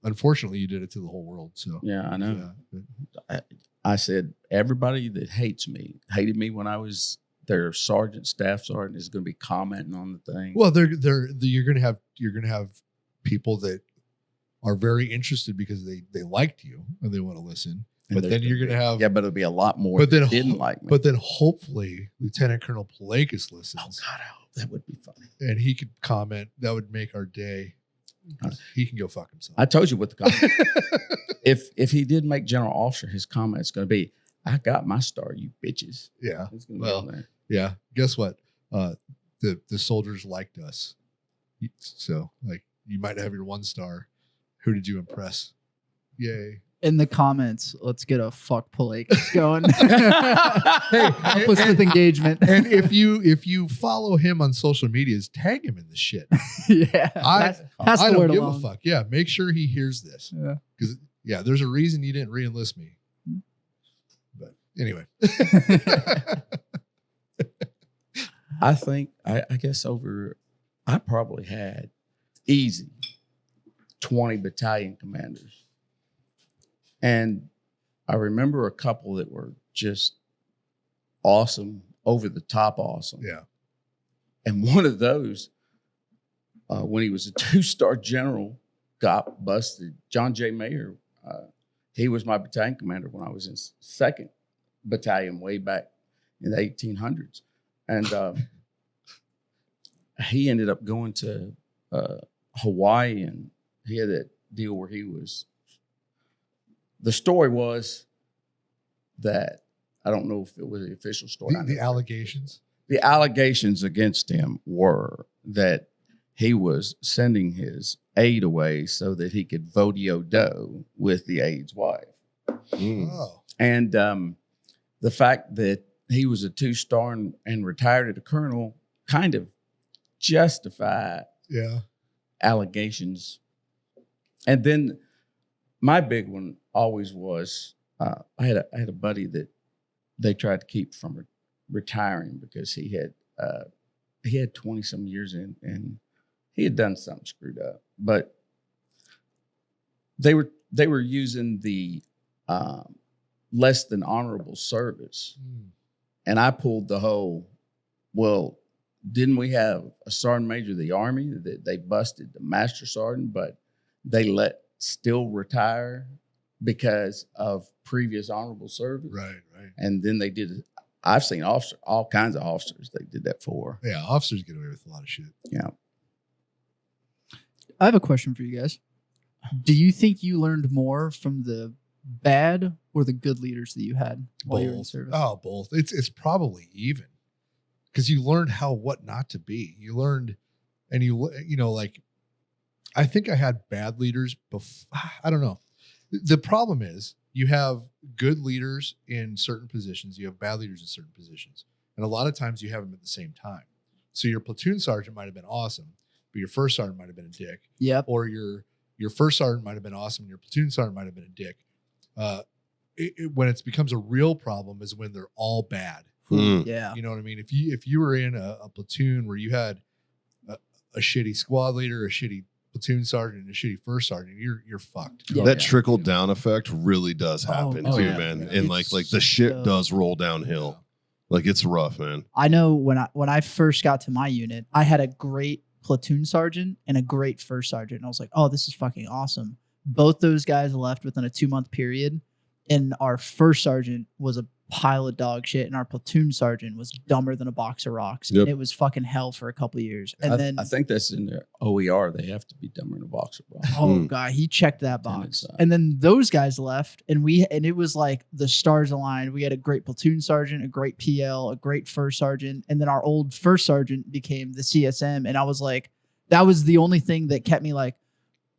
Unfortunately, you did it to the whole world. So Yeah, I know. Yeah. I said everybody that hated me when I was their sergeant, staff sergeant, is going to be commenting on the thing. Well, you're gonna have people that are very interested because they liked you and they want to listen. And But there's then you're gonna have but it'll be a lot more. But then that didn't like me. But then hopefully Lieutenant Colonel Palakis listens. Oh God, I hope that would be funny. And he could comment. That would make our day. He can go fuck himself. I told you what the comment. if he did make general officer, his comment's going to be, "I got my star, you bitches." Yeah. It's gonna be Well, on there. yeah. Guess what? The soldiers liked us. So like you might have your 1 star. Who did you impress? Yay. In the comments, let's get a fuck Palakis going. Hey, Help us with engagement. And if you follow him on social medias, tag him in the shit. Yeah. I pass the don't word give along. a fuck. Yeah, make sure he hears this. Yeah. Because there's a reason you didn't re-enlist me. But anyway. I think I guess I probably had easy 20 battalion commanders. And I remember a couple that were just awesome, over the top awesome. Yeah. And one of those, when he was a 2-star general, got busted. John J. Mayer, he was my battalion commander when I was in 2nd Battalion way back in the 1800s. And he ended up going to Hawaii, and he had that deal where the story was that, I don't know if it was the official story. The allegations. The allegations against him were that he was sending his aide away so that he could vodio do with the aide's wife. Oh. And the fact that he was a 2-star and retired at a colonel kind of justified allegations. And then my big one always was, I had a buddy that they tried to keep from retiring because he had 20 some years in, and he had done something screwed up. But they were using the less than honorable service, and I pulled the whole. Well, didn't we have a sergeant major of the Army that they busted the master sergeant, but they let still retire because of previous honorable service? Right. And then they did. I've seen all kinds of officers they did that for. Yeah, officers get away with a lot of shit. Yeah. I have a question for you guys. Do you think you learned more from the bad or the good leaders that you had while you were in service? Oh, both. It's probably even, because you learned what not to be. You learned, and like, I think I had bad leaders before. I don't know. The problem is you have good leaders in certain positions. You have bad leaders in certain positions. And a lot of times you have them at the same time. So your platoon sergeant might have been awesome, but your first sergeant might have been a dick. Yep. Or your first sergeant might have been awesome, and your platoon sergeant might have been a dick. When it becomes a real problem is when they're all bad. Yeah. You know what I mean? If you were in a platoon where you had a shitty squad leader, a shitty platoon sergeant, and a shitty first sergeant, you're fucked. Yeah. That trickle down effect really does happen Oh, too, yeah. man. Yeah. And like the shit so- does roll downhill. Like it's rough, man. I know when I first got to my unit, I had a great platoon sergeant and a great first sergeant. And I was like, oh, this is fucking awesome. Both those guys left within a 2-month period. And our first sergeant was a pile of dog shit. And our platoon sergeant was dumber than a box of rocks. Yep. And it was fucking hell for a couple of years. And then, I think that's in their OER. They have to be dumber in a box of rocks. oh Mm. God, he checked that Then box. it's, And then those guys left and it was like the stars aligned. We had a great platoon sergeant, a great PL, a great first sergeant. And then our old first sergeant became the CSM. And I was like, that was the only thing that kept me like,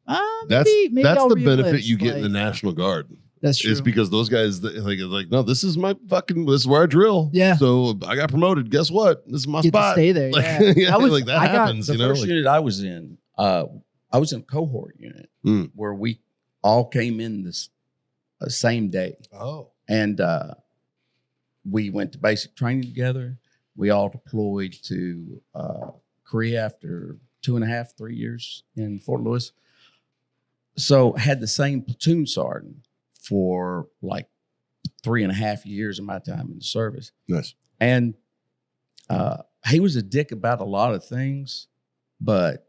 maybe That's I'll the benefit re-enlist. you get in the Like, National Guard. That's true. It's because those guys like, no, this is where I drill. Yeah. So I got promoted. Guess what? This is my Get to spot. stay there. Like, Yeah. like that I got happens. The You know, first like, unit I was in a cohort unit where we all came in this same day. Oh. And we went to basic training together. We all deployed to Korea after 2.5, 3 years in Fort Lewis. So had the same platoon sergeant for like 3.5 years of my time in the service. nice. And he was a dick about a lot of things, but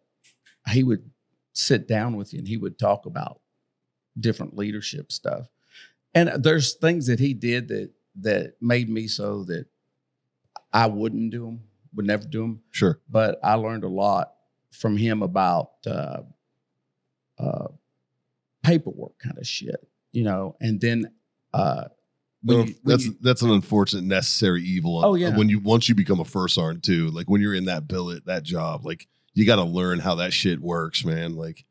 he would sit down with you and he would talk about different leadership stuff. And there's things that he did that made me so that I wouldn't do them, would never do them. Sure. But I learned a lot from him about paperwork kind of shit, you know. And then that's an unfortunate necessary evil. Oh, yeah. Once you become a first sergeant too, like when you're in that billet, that job, like you got to learn how that shit works, man. Like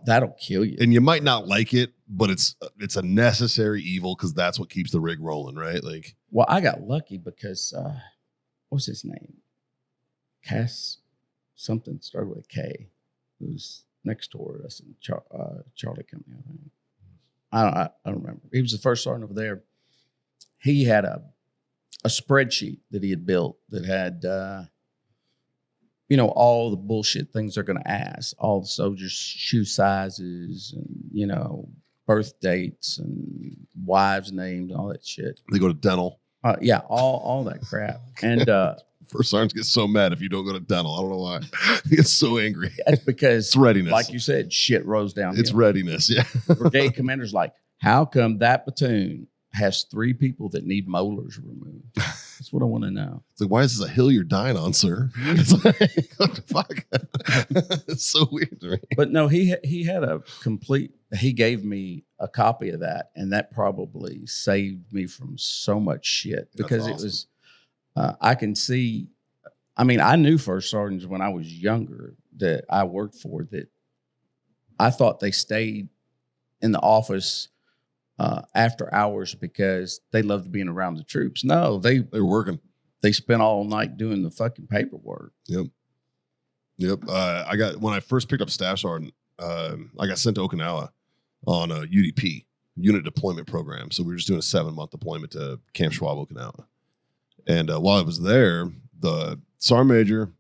that'll kill you. and you might not like it, but it's a necessary evil because that's what keeps the rig rolling, right? Like, Well, I got lucky because what's his name? Cass something started with a K. Who's next door to us in Charlie Company, I think. I don't remember. He was the first sergeant over there. He had a spreadsheet that he had built that had all the bullshit things they're going to ask, all the soldiers' shoe sizes and birth dates and wives' names, all that shit. they go to dental. Yeah, all that crap. And First sergeants get so mad if you don't go to dental. I don't know why. He gets so angry. that's because, It's readiness. like you said, shit rose down. It's readiness. Yeah. Brigade commander's like, how come that platoon has 3 people that need molars removed? That's what I want to know. It's like, why is this a hill you're dying on, sir? It's like, what the fuck? It's so weird to me. But no, he had he gave me a copy of that, and that probably saved me from so much shit because That's it was, I can see, I mean, I knew first sergeants when I was younger that I worked for that I thought they stayed in the office after hours because they loved being around the troops. No, They're working. they spent all night doing the fucking paperwork. Yep. When I first picked up staff sergeant, I got sent to Okinawa on a UDP, unit deployment program. So we were just doing a 7-month deployment to Camp Schwab, Okinawa. And while I was there, the sergeant major,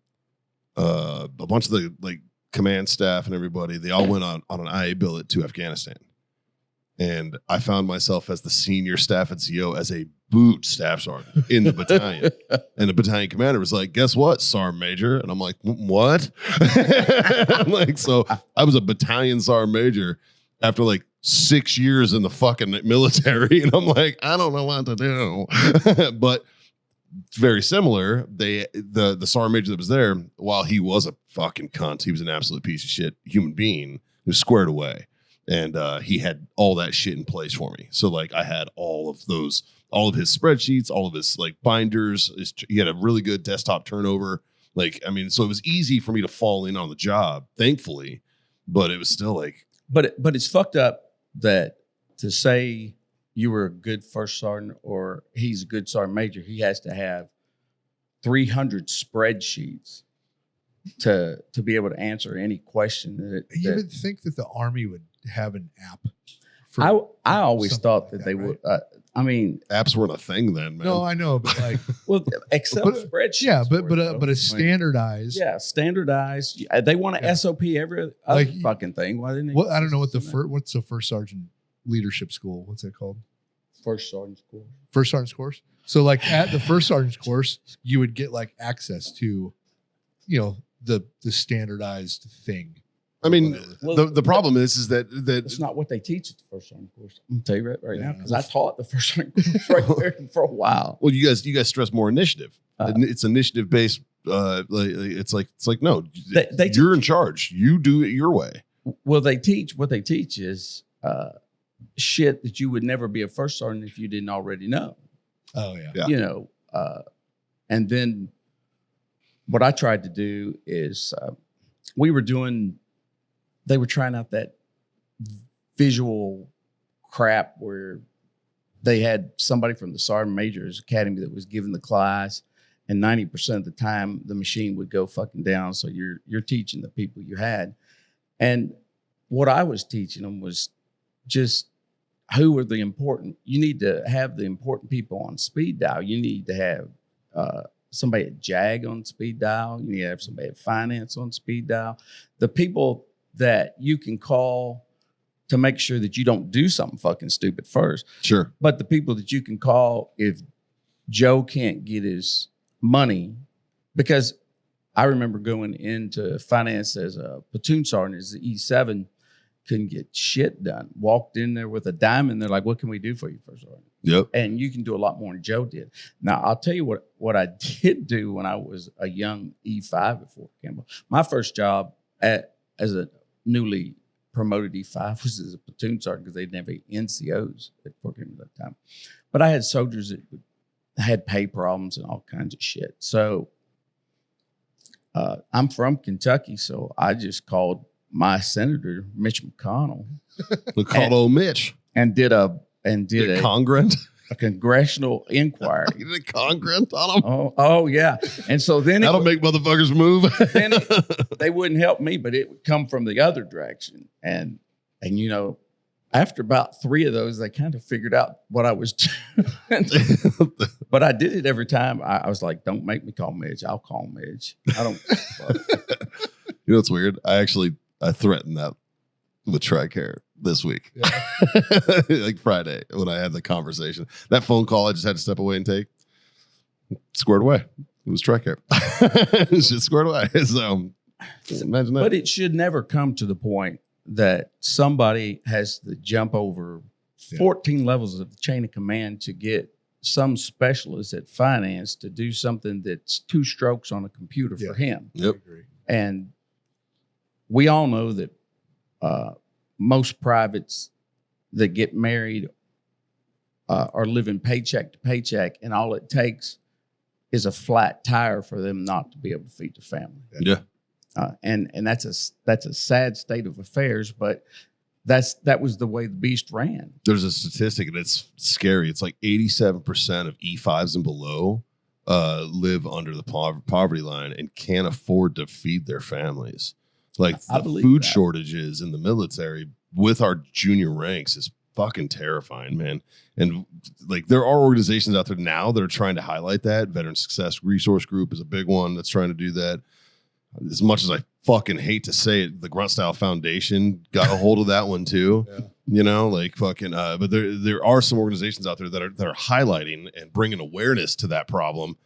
a bunch of the command staff and everybody, they all went on an IA billet to Afghanistan. And I found myself as the senior staff at CO as a boot staff sergeant in the battalion. And the battalion commander was like, guess what, sergeant major? And I'm like, what? I'm like, so I was a battalion sergeant major after 6 years in the fucking military. And I'm like, I don't know what to do. But it's very similar. The sergeant major that was there, while he was a fucking cunt, he was an absolute piece of shit human being. He was squared away. And he had all that shit in place for me. So I had all of his spreadsheets, all of his binders. He had a really good desktop turnover. So it was easy for me to fall in on the job, thankfully. But it was still But it's fucked up that to say you were a good first sergeant or he's a good sergeant major, he has to have 300 spreadsheets to be able to answer any question. You would think that the Army would have an app. I always something thought like that they right? would. I mean, apps weren't a thing then, man. No, I know, but well, Excel But- spreadsheets. yeah, but were, though. a standardized. Yeah, standardized. They want an Yeah. SOP every other Like, fucking thing. Why didn't they? What I don't know what what's the first sergeant leadership school? What's that called? first sergeant school. First sergeant's course. So at the first sergeant's course, you would get access to, the standardized thing. I mean, Well, the problem is that That's not what they teach at the first sergeant course. I'm gonna tell you right now Yeah. because I taught the first sergeant course right there for a while. well, you guys stress more initiative. It's initiative based. It's like no, They you're in charge. You do it your way. Well, what they teach is shit that you would never be a first sergeant if you didn't already know. Oh yeah. Yeah. And then what I tried to do is they were trying out that visual crap where they had somebody from the Sergeant Major's Academy that was giving the class, and 90% of the time the machine would go fucking down. So you're teaching the people you had. And what I was teaching them was just who were the important. You need to have the important people on speed dial. You need to have somebody at JAG on speed dial. You need to have somebody at finance on speed dial. The people that you can call to make sure that you don't do something fucking stupid first. Sure. But the people that you can call if Joe can't get his money, because I remember going into finance as a platoon sergeant as the E7, couldn't get shit done. Walked in there with a dime and they're like, what can we do for you, First Sergeant? Yep. And you can do a lot more than Joe did. Now, I'll tell you what I did do when I was a young E5 at Fort Campbell. My first job as a newly promoted E5 was as a platoon sergeant because they didn't have any NCOs at Fort Campbell at that time. But I had soldiers that had pay problems and all kinds of shit. So I'm from Kentucky, so I just called my senator, Mitch McConnell. We called old Mitch. And did a congruent. A congressional inquiry. You did a congruent on him? Oh yeah. And so then that'll make motherfuckers move. Then they wouldn't help me, but it would come from the other direction. And you know, after about 3 of those, they kind of figured out what I was doing. But I did it every time. I was like, don't make me call Midge. I'll call Midge. I don't. You know what's weird? I threatened that with TRICARE this week. Yeah. Like Friday when I had the conversation. That phone call I just had to step away and take. Squared away. It was TRICARE. It's just squared away. So imagine that. But it should never come to the point that somebody has to jump over 14 levels of the chain of command to get some specialist at finance to do something that's 2 strokes on a computer for him. Yep. And we all know that most privates that get married are living paycheck to paycheck, and all it takes is a flat tire for them not to be able to feed their family. Yeah. And that's a sad state of affairs, but that was the way the beast ran. There's a statistic, and it's scary. It's like 87% of E5s and below live under the poverty line and can't afford to feed their families. Like the food shortages in the military with our junior ranks is fucking terrifying, man. And like there are organizations out there now that are trying to highlight that. Veteran Success Resource Group is a big one that's trying to do that. As much as I fucking hate to say it, the Grunt Style Foundation got a hold of that one too. Yeah. You know, like fucking. But there are some organizations out there that are highlighting and bringing awareness to that problem.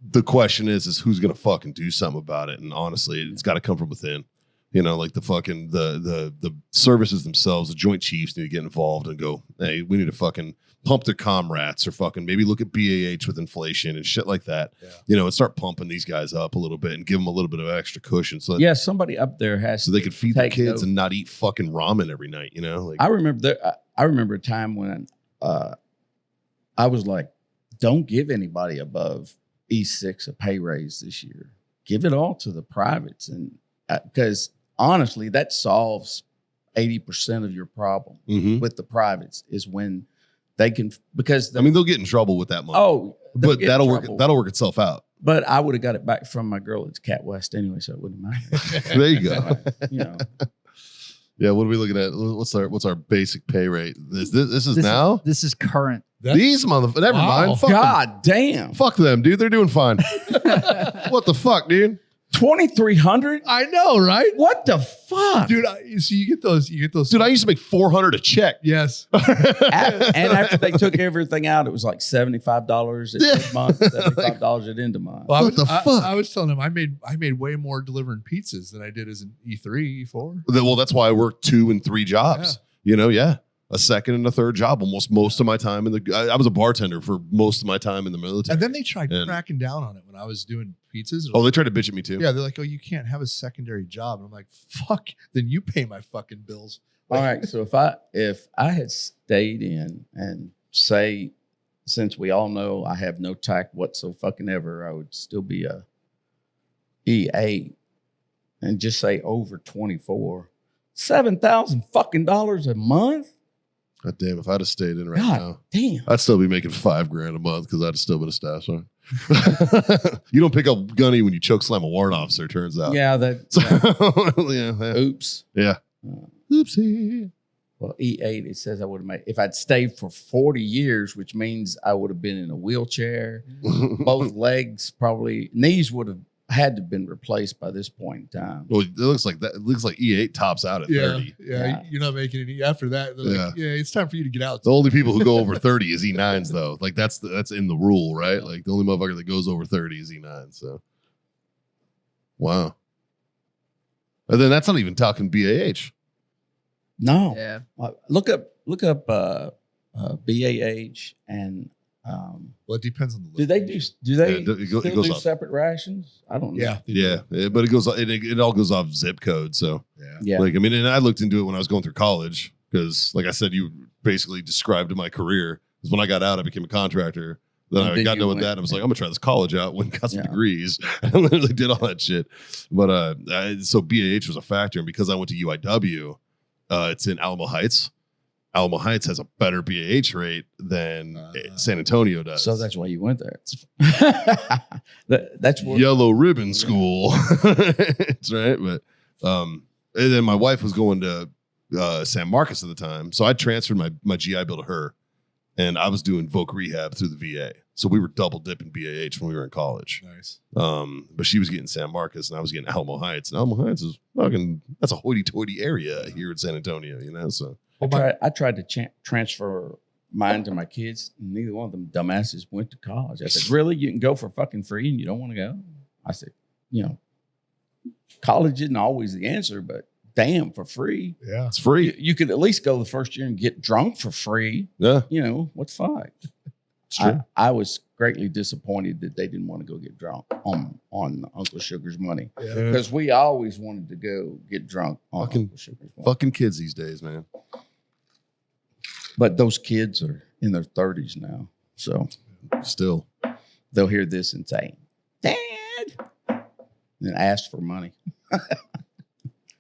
The question is who's going to fucking do something about it? And honestly, it's got to come from within. You know, like the fucking the services themselves, the Joint Chiefs need to get involved and go, hey, we need to fucking pump their comrades, or fucking maybe look at BAH with inflation and shit like that. Yeah. You know, and start pumping these guys up a little bit and give them a little bit of extra cushion. So that, somebody up there has so they could feed their kids and not eat fucking ramen every night. You know, like I remember a time when I was like, don't give anybody above E6 a pay raise this year. Give it all to the privates, and because honestly, that solves 80% of your problem with the privates is when they can, because I mean, they'll get in trouble with that money. Oh, but that'll work itself out. But I would have got it back from my girl at Cat West anyway, so it wouldn't matter. There you go. You know. Yeah, what are we looking at? What's our basic pay rate? This is now? This is current. These motherfuckers. Never mind. Fuck God damn. Fuck them, dude. They're doing fine. What the fuck, dude? 2,300? I know, right? What the fuck, dude? So you get those. Dude, I used to make $400 a check. Yes. And after they took everything out, it was like $75 at end month, $75 at end of month. Well, what the fuck? I was telling him I made way more delivering pizzas than I did as an E3, E4. Well, that's why I worked 2 and 3 jobs. Yeah. You know, a second and a third job almost most of my time I was a bartender for most of my time in the military. And then they tried cracking down on it when I was doing pizzas. Oh, they tried to bitch at me too. Yeah, they're like, oh, you can't have a secondary job. And I'm like, fuck, then you pay my fucking bills. All right, so if I had stayed in and say, since we all know I have no tact whatsoever, I would still be a E8 and just say over 24, $7,000 fucking dollars a month. God damn, if I'd have stayed in right God now, damn. I'd still be making $5,000 a month because I'd have still been a staff sergeant. You don't pick up gunny when you choke slam a warrant officer, turns out. Yeah, that. So, yeah. Oops. Yeah. Oopsie. Well, E8, it says I would have made, if I'd stayed for 40 years, which means I would have been in a wheelchair, both legs, probably, knees would have had to have been replaced by this point in time. Well, it looks like that. It looks like E8 tops out at 30. Yeah. You're not making any after that. They're like, yeah, it's time for you to get out. The only people who go over 30 is E9s, though. Like that's in the rule, right? Like the only motherfucker that goes over 30 is E9. So, wow. And then that's not even talking BAH. No. Yeah. Look up BAH and Well, it depends on the. do they Yeah, it still goes do off. separate rations? I don't know. Yeah. they do. Yeah, but it all goes off zip code. So, Yeah. Yeah. like, I mean, and I looked into it when I was going through college because, like I said, you basically described my career. Because when I got out, I became a contractor. Then And I then got you done with went- that. I was like, I'm gonna try this college out. Went and got some Yeah. degrees. I literally did all that shit. But so BAH was a factor, and because I went to UIW, it's in Alamo Heights. Alamo Heights has a better BAH rate than San Antonio does. So that's why you went there. That's what. Yellow Ribbon School. That's right. But and then my wife was going to San Marcos at the time. So I transferred my GI Bill to her. And I was doing voc rehab through the VA. So we were double dipping BAH when we were in college. Nice. But she was getting San Marcos and I was getting Alamo Heights. And Alamo Heights is that's a hoity-toity area here in San Antonio, you know? So I tried to transfer mine to my kids. And neither one of them dumbasses went to college. I said, really? You can go for fucking free and you don't want to go? I said, college isn't always the answer, but damn, for free. Yeah. it's free. You could at least go the first year and get drunk for free. Yeah, What the fuck? it's true. I was greatly disappointed that they didn't want to go get drunk on Uncle Sugar's money. Yeah. Because we always wanted to go get drunk on Fucking- Uncle Sugar's money. Fucking kids these days, man. But those kids are in their 30s now. So Still. they'll hear this and say, Dad, and ask for money.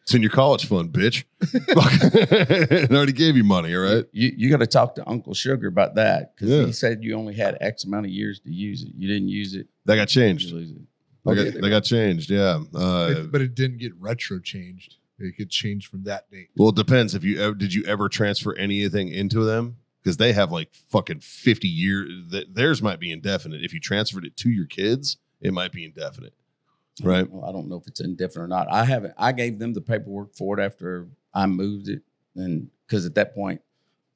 It's in your college fund, bitch. I already gave you money, all right? You got to talk to Uncle Sugar about that because Yeah. he said you only had X amount of years to use it. You didn't use it. That got changed. You lose it. They got changed, yeah. But it didn't get retro changed. It get changed from that date. Well, it depends. If you did you ever transfer anything into them? Because they have like fucking 50 years. Theirs might be indefinite. If you transferred it to your kids, it might be indefinite, right? Well, I don't know if it's indefinite or not. I haven't. I gave them the paperwork for it after I moved it, and because at that point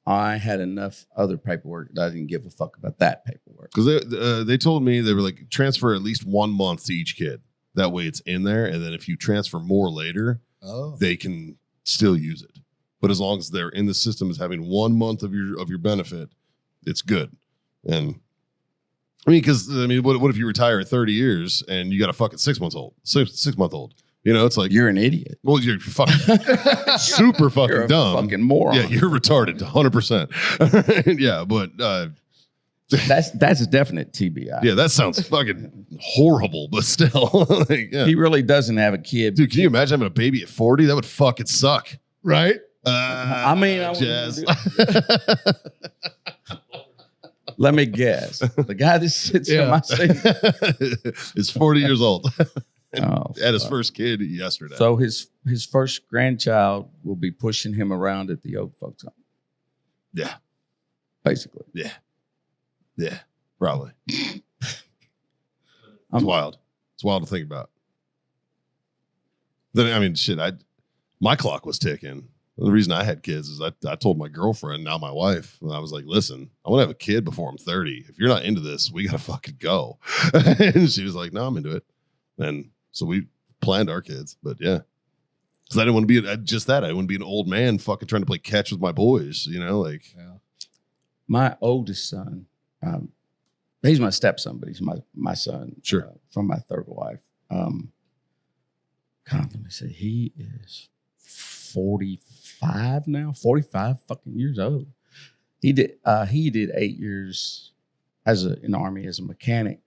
I had enough other paperwork that I didn't give a fuck about that paperwork. Because they told me they were like transfer at least 1 month to each kid. That way it's in there, and then if you transfer more later, Oh. they can still use it. But as long as they're in the system as having 1 month of your benefit, it's good. And what if you retire at 30 years and you got a fucking 6 months old, 6 month old? It's like You're an idiot. well, you're fucking super fucking You're a dumb. fucking moron. Yeah, you're retarded, 100%. Yeah, but That's a definite TBI. yeah, that sounds fucking horrible. But still, like, yeah. He really doesn't have a kid. Dude, can you imagine having a baby at 40? That would fucking suck. Right? I mean, I Jazz. Let me guess. The guy that sits in my seat. is 40 years old. Oh, Had his fuck. first kid yesterday. So his first grandchild will be pushing him around at the old folks' home. Yeah. Basically. Yeah, probably. It's I'm- wild. It's wild to think about. Then I mean, shit. My clock was ticking. The reason I had kids is I told my girlfriend, now my wife, and I was like, "Listen, I want to have a kid before I'm 30. If you're not into this, we gotta fucking go." And she was like, "No, I'm into it." And so we planned our kids, but yeah, because I didn't want to be just that. I didn't want to be an old man fucking trying to play catch with my boys. Like Yeah. My oldest son, he's my stepson, but he's my son. Sure. From my third wife. God, let me see. He is 45 now, 45 fucking years old. He did 8 years in the Army as a mechanic.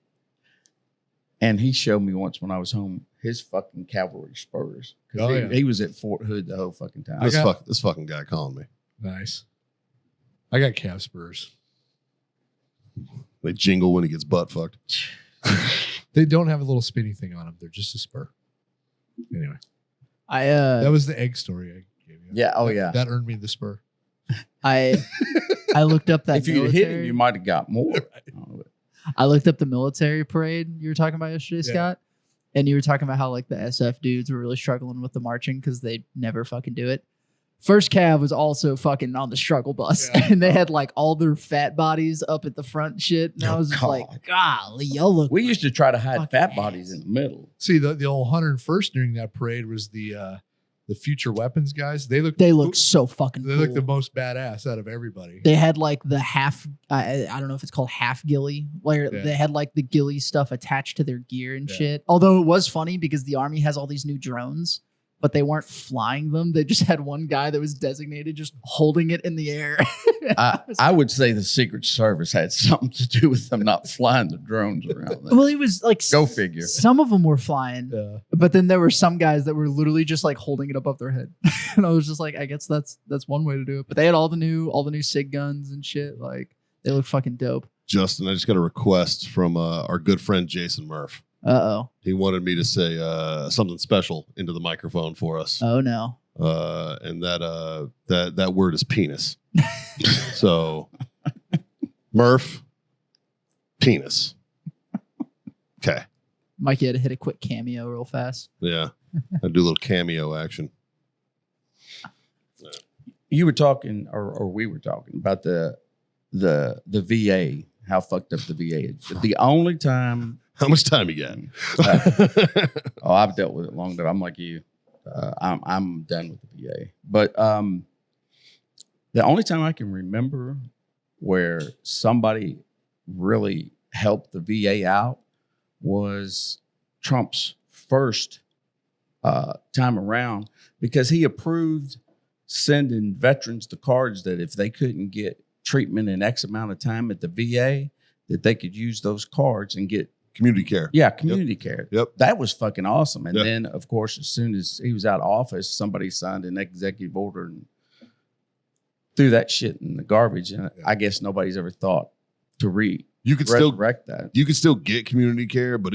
And he showed me once when I was home his fucking cavalry spurs. Oh, yeah. He was at Fort Hood the whole fucking time. this fucking guy calling me. Nice. I got calf spurs. They jingle when he gets butt fucked. They don't have a little spinny thing on them. They're just a spur. Anyway, that was the egg story I gave you. Yeah. Oh, yeah. That earned me the spur. I looked up that If you hit him, you might have got more. I looked up the military parade you were talking about yesterday, Yeah. Scott. And you were talking about how like the SF dudes were really struggling with the marching because they never fucking do it. First Cav was also fucking on the struggle bus, Yeah. and they had like all their fat bodies up at the front and shit. And I was just God. like, golly, y'all look. We used to try to hide Fucking fat bodies in the middle. See, the old 101st during that parade was the future weapons guys. They look so fucking They cool. look the most badass out of everybody. They had like the half, I don't know if it's called half ghillie, where Yeah. they had like the ghillie stuff attached to their gear and Yeah. shit. Although it was funny because the army has all these new drones, but they weren't flying them. They just had one guy that was designated just holding it in the air. I would say the Secret Service had something to do with them not flying the drones around. There. Well, he was like, Go figure. Some of them were flying, Yeah. but then there were some guys that were literally just like holding it above their head. And I was just like, I guess that's one way to do it. But they had all the new SIG guns and shit. Like they look fucking dope. Justin, I just got a request from our good friend Jason Murph. Uh-oh. He wanted me to say something special into the microphone for us. Oh no. And that word is penis. So Murph, penis. Okay. Mikey had to hit a quick cameo real fast. Yeah. I do a little cameo action. You were talking, or we were talking about the VA, how fucked up the VA is. But the only time, How much time you got? I've dealt with it long enough. I'm like you. I'm done with the VA. But the only time I can remember where somebody really helped the VA out was Trump's first time around, because he approved sending veterans the cards that if they couldn't get treatment in X amount of time at the VA, that they could use those cards and get Community care. community care. Yep. That was fucking awesome. And Yep. then, of course, as soon as he was out of office, somebody signed an executive order and threw that shit in the garbage. And I guess nobody's ever thought to You could still resurrect that. you could still get community care, but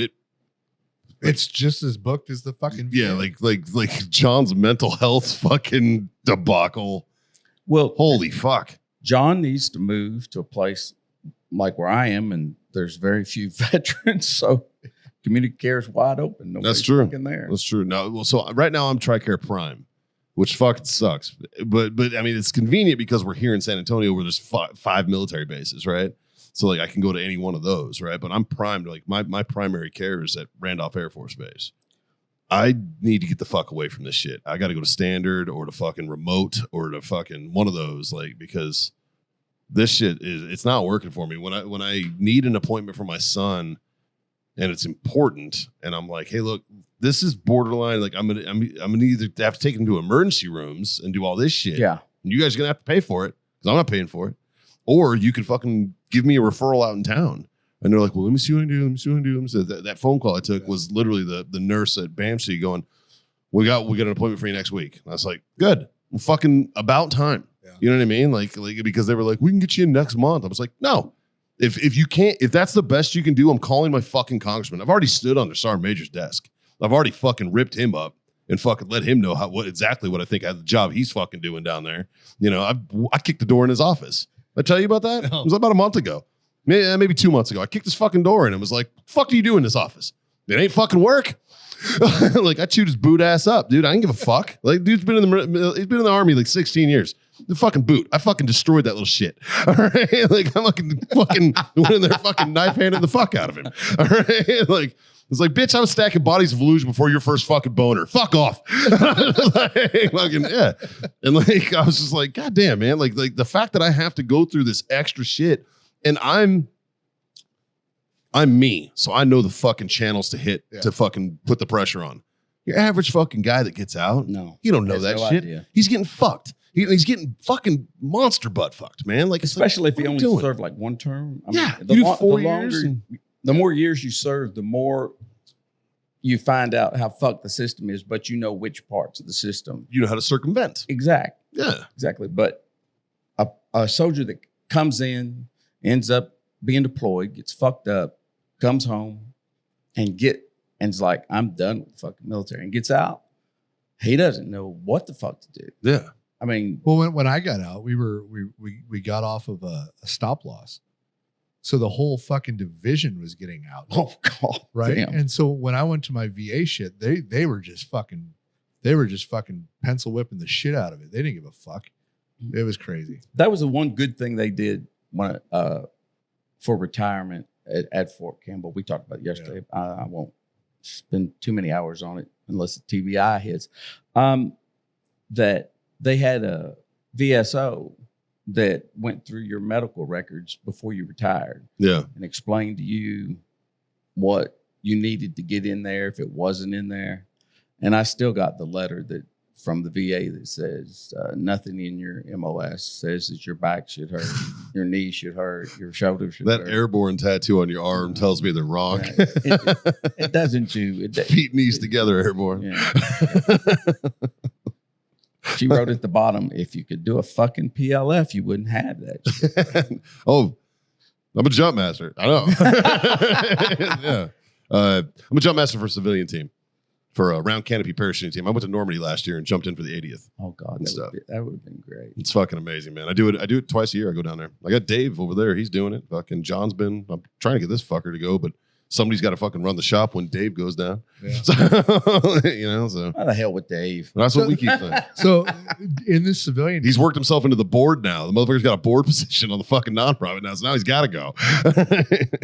It's just as booked as the fucking yeah, VA. like John's mental health fucking debacle. Well, Holy fuck. John needs to move to a place like where I am, and there's very few veterans, so community care is wide open. Nobody's true. fucking there. That's true. No, well, so right now I'm TRICARE Prime, which fucking sucks. But I mean, it's convenient because we're here in San Antonio where there's five military bases, right? So like I can go to any one of those, right? But I'm primed. Like my primary care is at Randolph Air Force Base. I need to get the fuck away from this shit. I got to go to standard or to fucking remote or to fucking one of those, like, because this shit it's not working for me. When I need an appointment for my son and it's important, and I'm like, hey, look, this is borderline. Like I'm gonna either have to take him to emergency rooms and do all this shit. Yeah. And you guys are gonna have to pay for it because I'm not paying for it. Or you can fucking give me a referral out in town. And they're like, well, let me see what I can do. Let me see what I can do. So that phone call I took was literally the nurse at BAMC going, we got an appointment for you next week. And I was like, good. Well, fucking about time. Yeah. You know what I mean? Like because they were like, we can get you in next month. I was like, no. If you can't, if that's the best you can do, I'm calling my fucking congressman. I've already stood on the Sergeant Major's desk. I've already fucking ripped him up and fucking let him know what I think of the job he's fucking doing down there. You know, I kicked the door in his office. Did I tell you about that? No. It was about a month ago. Maybe 2 months ago. I kicked his fucking door in and was like, fuck do you do in this office? It ain't fucking work. Like I chewed his boot ass up, dude. I didn't give a fuck. Like dude's been in the army like 16 years. The fucking boot. I fucking destroyed that little shit. All right. Like I'm fucking went in there fucking knife handed the fuck out of him. All right. Like it's like, bitch, I was stacking bodies of illusion before your first fucking boner. Fuck off. Like, fucking, yeah. And like I was just like, God damn, man. Like the fact that I have to go through this extra shit, and I'm me, so I know the fucking channels to hit to fucking put the pressure on. Your average fucking guy that gets out, No. you don't know Has that no shit. idea. He's getting fucked. He's getting fucking monster butt fucked, man. Like Especially if what you are only doing? serve like one term. I Yeah, the you do lo- 4 the years longer, and- the more years you serve, the more you find out how fucked the system is, but you know which parts of the system. You know how to circumvent. Exactly. Yeah. Exactly. But a soldier that comes in, ends up being deployed, gets fucked up, comes home, and's like, I'm done with the fucking military, and gets out. He doesn't know what the fuck to do. Yeah. I mean, Well, when I got out, we got off of a stop loss. So the whole fucking division was getting out. oh God, Right. damn. And so when I went to my VA shit, they were just fucking pencil whipping the shit out of it. They didn't give a fuck. It was crazy. That was the one good thing they did when for retirement at Fort Campbell. We talked about it yesterday. I won't spend too many hours on it unless the TBI hits. That they had a VSO that went through your medical records before you retired Yeah. and explained to you what you needed to get in there if it wasn't in there. And I still got the letter that from the VA that says nothing in your MOS says that your back should hurt, your knee should hurt, your shoulder should That hurt. airborne tattoo on your arm tells me they're wrong. Yeah, it doesn't do. Feet, knees together, airborne. Yeah. She wrote at the bottom, if you could do a fucking PLF, you wouldn't have that shit. Oh, I'm a jump master. I know. Yeah. I'm a jump master for a civilian team, for a round canopy parachuting team. I went to Normandy last year and jumped in for the 80th. Oh God, And stuff. that would have been great. It's fucking amazing, man. I do it twice a year. I go down there. I got Dave over there. He's doing it. Fucking I'm trying to get this fucker to go, but somebody's got to fucking run the shop when Dave goes down. Yeah. So, so How the hell with Dave? that's what we keep saying. So in this civilian, He's worked himself into the board now. The motherfucker's got a board position on the fucking nonprofit now, so now he's got to go.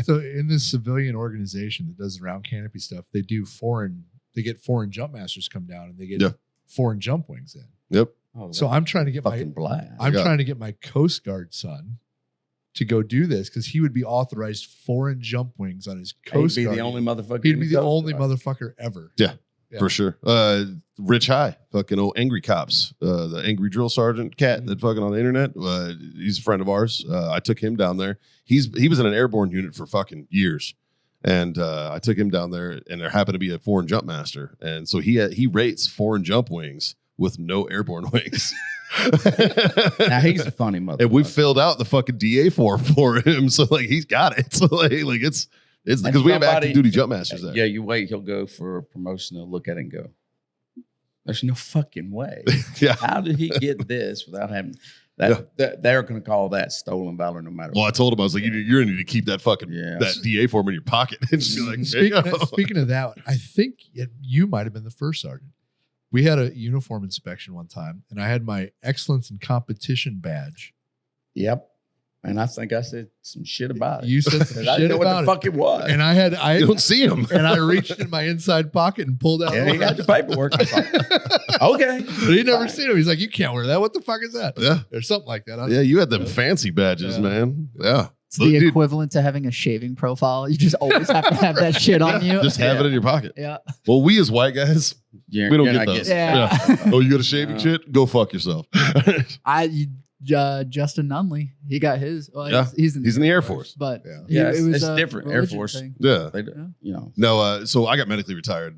so in this civilian organization that does round canopy stuff, they get foreign jump masters come down and they get Yeah. foreign jump wings in. Yep. Oh, So I'm trying to get fucking blast. I'm Yeah. trying to get my Coast Guard son to go do this because he would be authorized foreign jump wings on his Coast He'd be Guard. the only motherfucker. He'd in be the Coast only Guard. motherfucker ever. Yeah. Yeah. For sure. Rich High, fucking old Angry Cops, the angry drill sergeant cat that fucking on the internet. He's a friend of ours. I took him down there. He was in an airborne unit for fucking years. And I took him down there, and there happened to be a foreign jump master. And so he rates foreign jump wings with no airborne wings. Now he's a funny motherfucker. And we filled out the fucking DA form for him. So like he's got it. So like it's because we have active duty jump masters there. Yeah, you wait. He'll go for a promotion. He'll look at it and go, "There's no fucking way. Yeah. How did he get this without having that? They're going to call that stolen valor, no matter Well, I what." told him, I was like, you're gonna need to keep that fucking Yeah. that DA form in your pocket. And just be like, there you go. Speaking of that, I think you might have been the first sergeant. We had a uniform inspection one time, and I had my excellence in competition badge. Yep. And I think I said some shit about it. You said some 'Cause I didn't shit know what about the it. fuck it was. And I You don't see him. and I reached in my inside pocket and pulled out. Yeah, he one. got the paperwork. I was like, okay. But he'd never Fine. seen him. He's like, "You can't wear that. What the fuck is that?" Yeah. Or something like that. Yeah, you had them fancy badges, Yeah. man. Yeah. It's the Dude, equivalent to having a shaving profile. You just always have to have that shit on you. just have it in your pocket. Yeah. Well, we as white guys, You're- we don't you're get not those. getting- Yeah. Oh, you got a shaving No. shit? Go fuck yourself. Justin Nunley, he got his. Well, Yeah. he's in the Air Force. but Yeah. Yeah, it was it's a different. Air religion Force. thing. Yeah. They, Yeah. you know, No, so I got medically retired.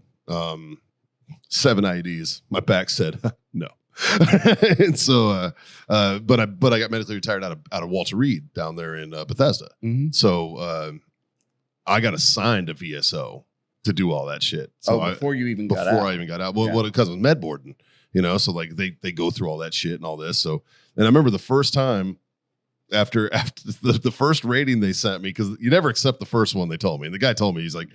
7 IEDs. My back said no. And so but I got medically retired out of Walter Reed down there in Bethesda. Mhm. So I got assigned a VSO to do all that shit. So before you even before got out. I even got out. Well, Yeah. because of med boarding, so like they go through all that shit and all this. So, and I remember the first time after the first rating they sent me, because you never accept the first one they told me. And the guy told me, he's like,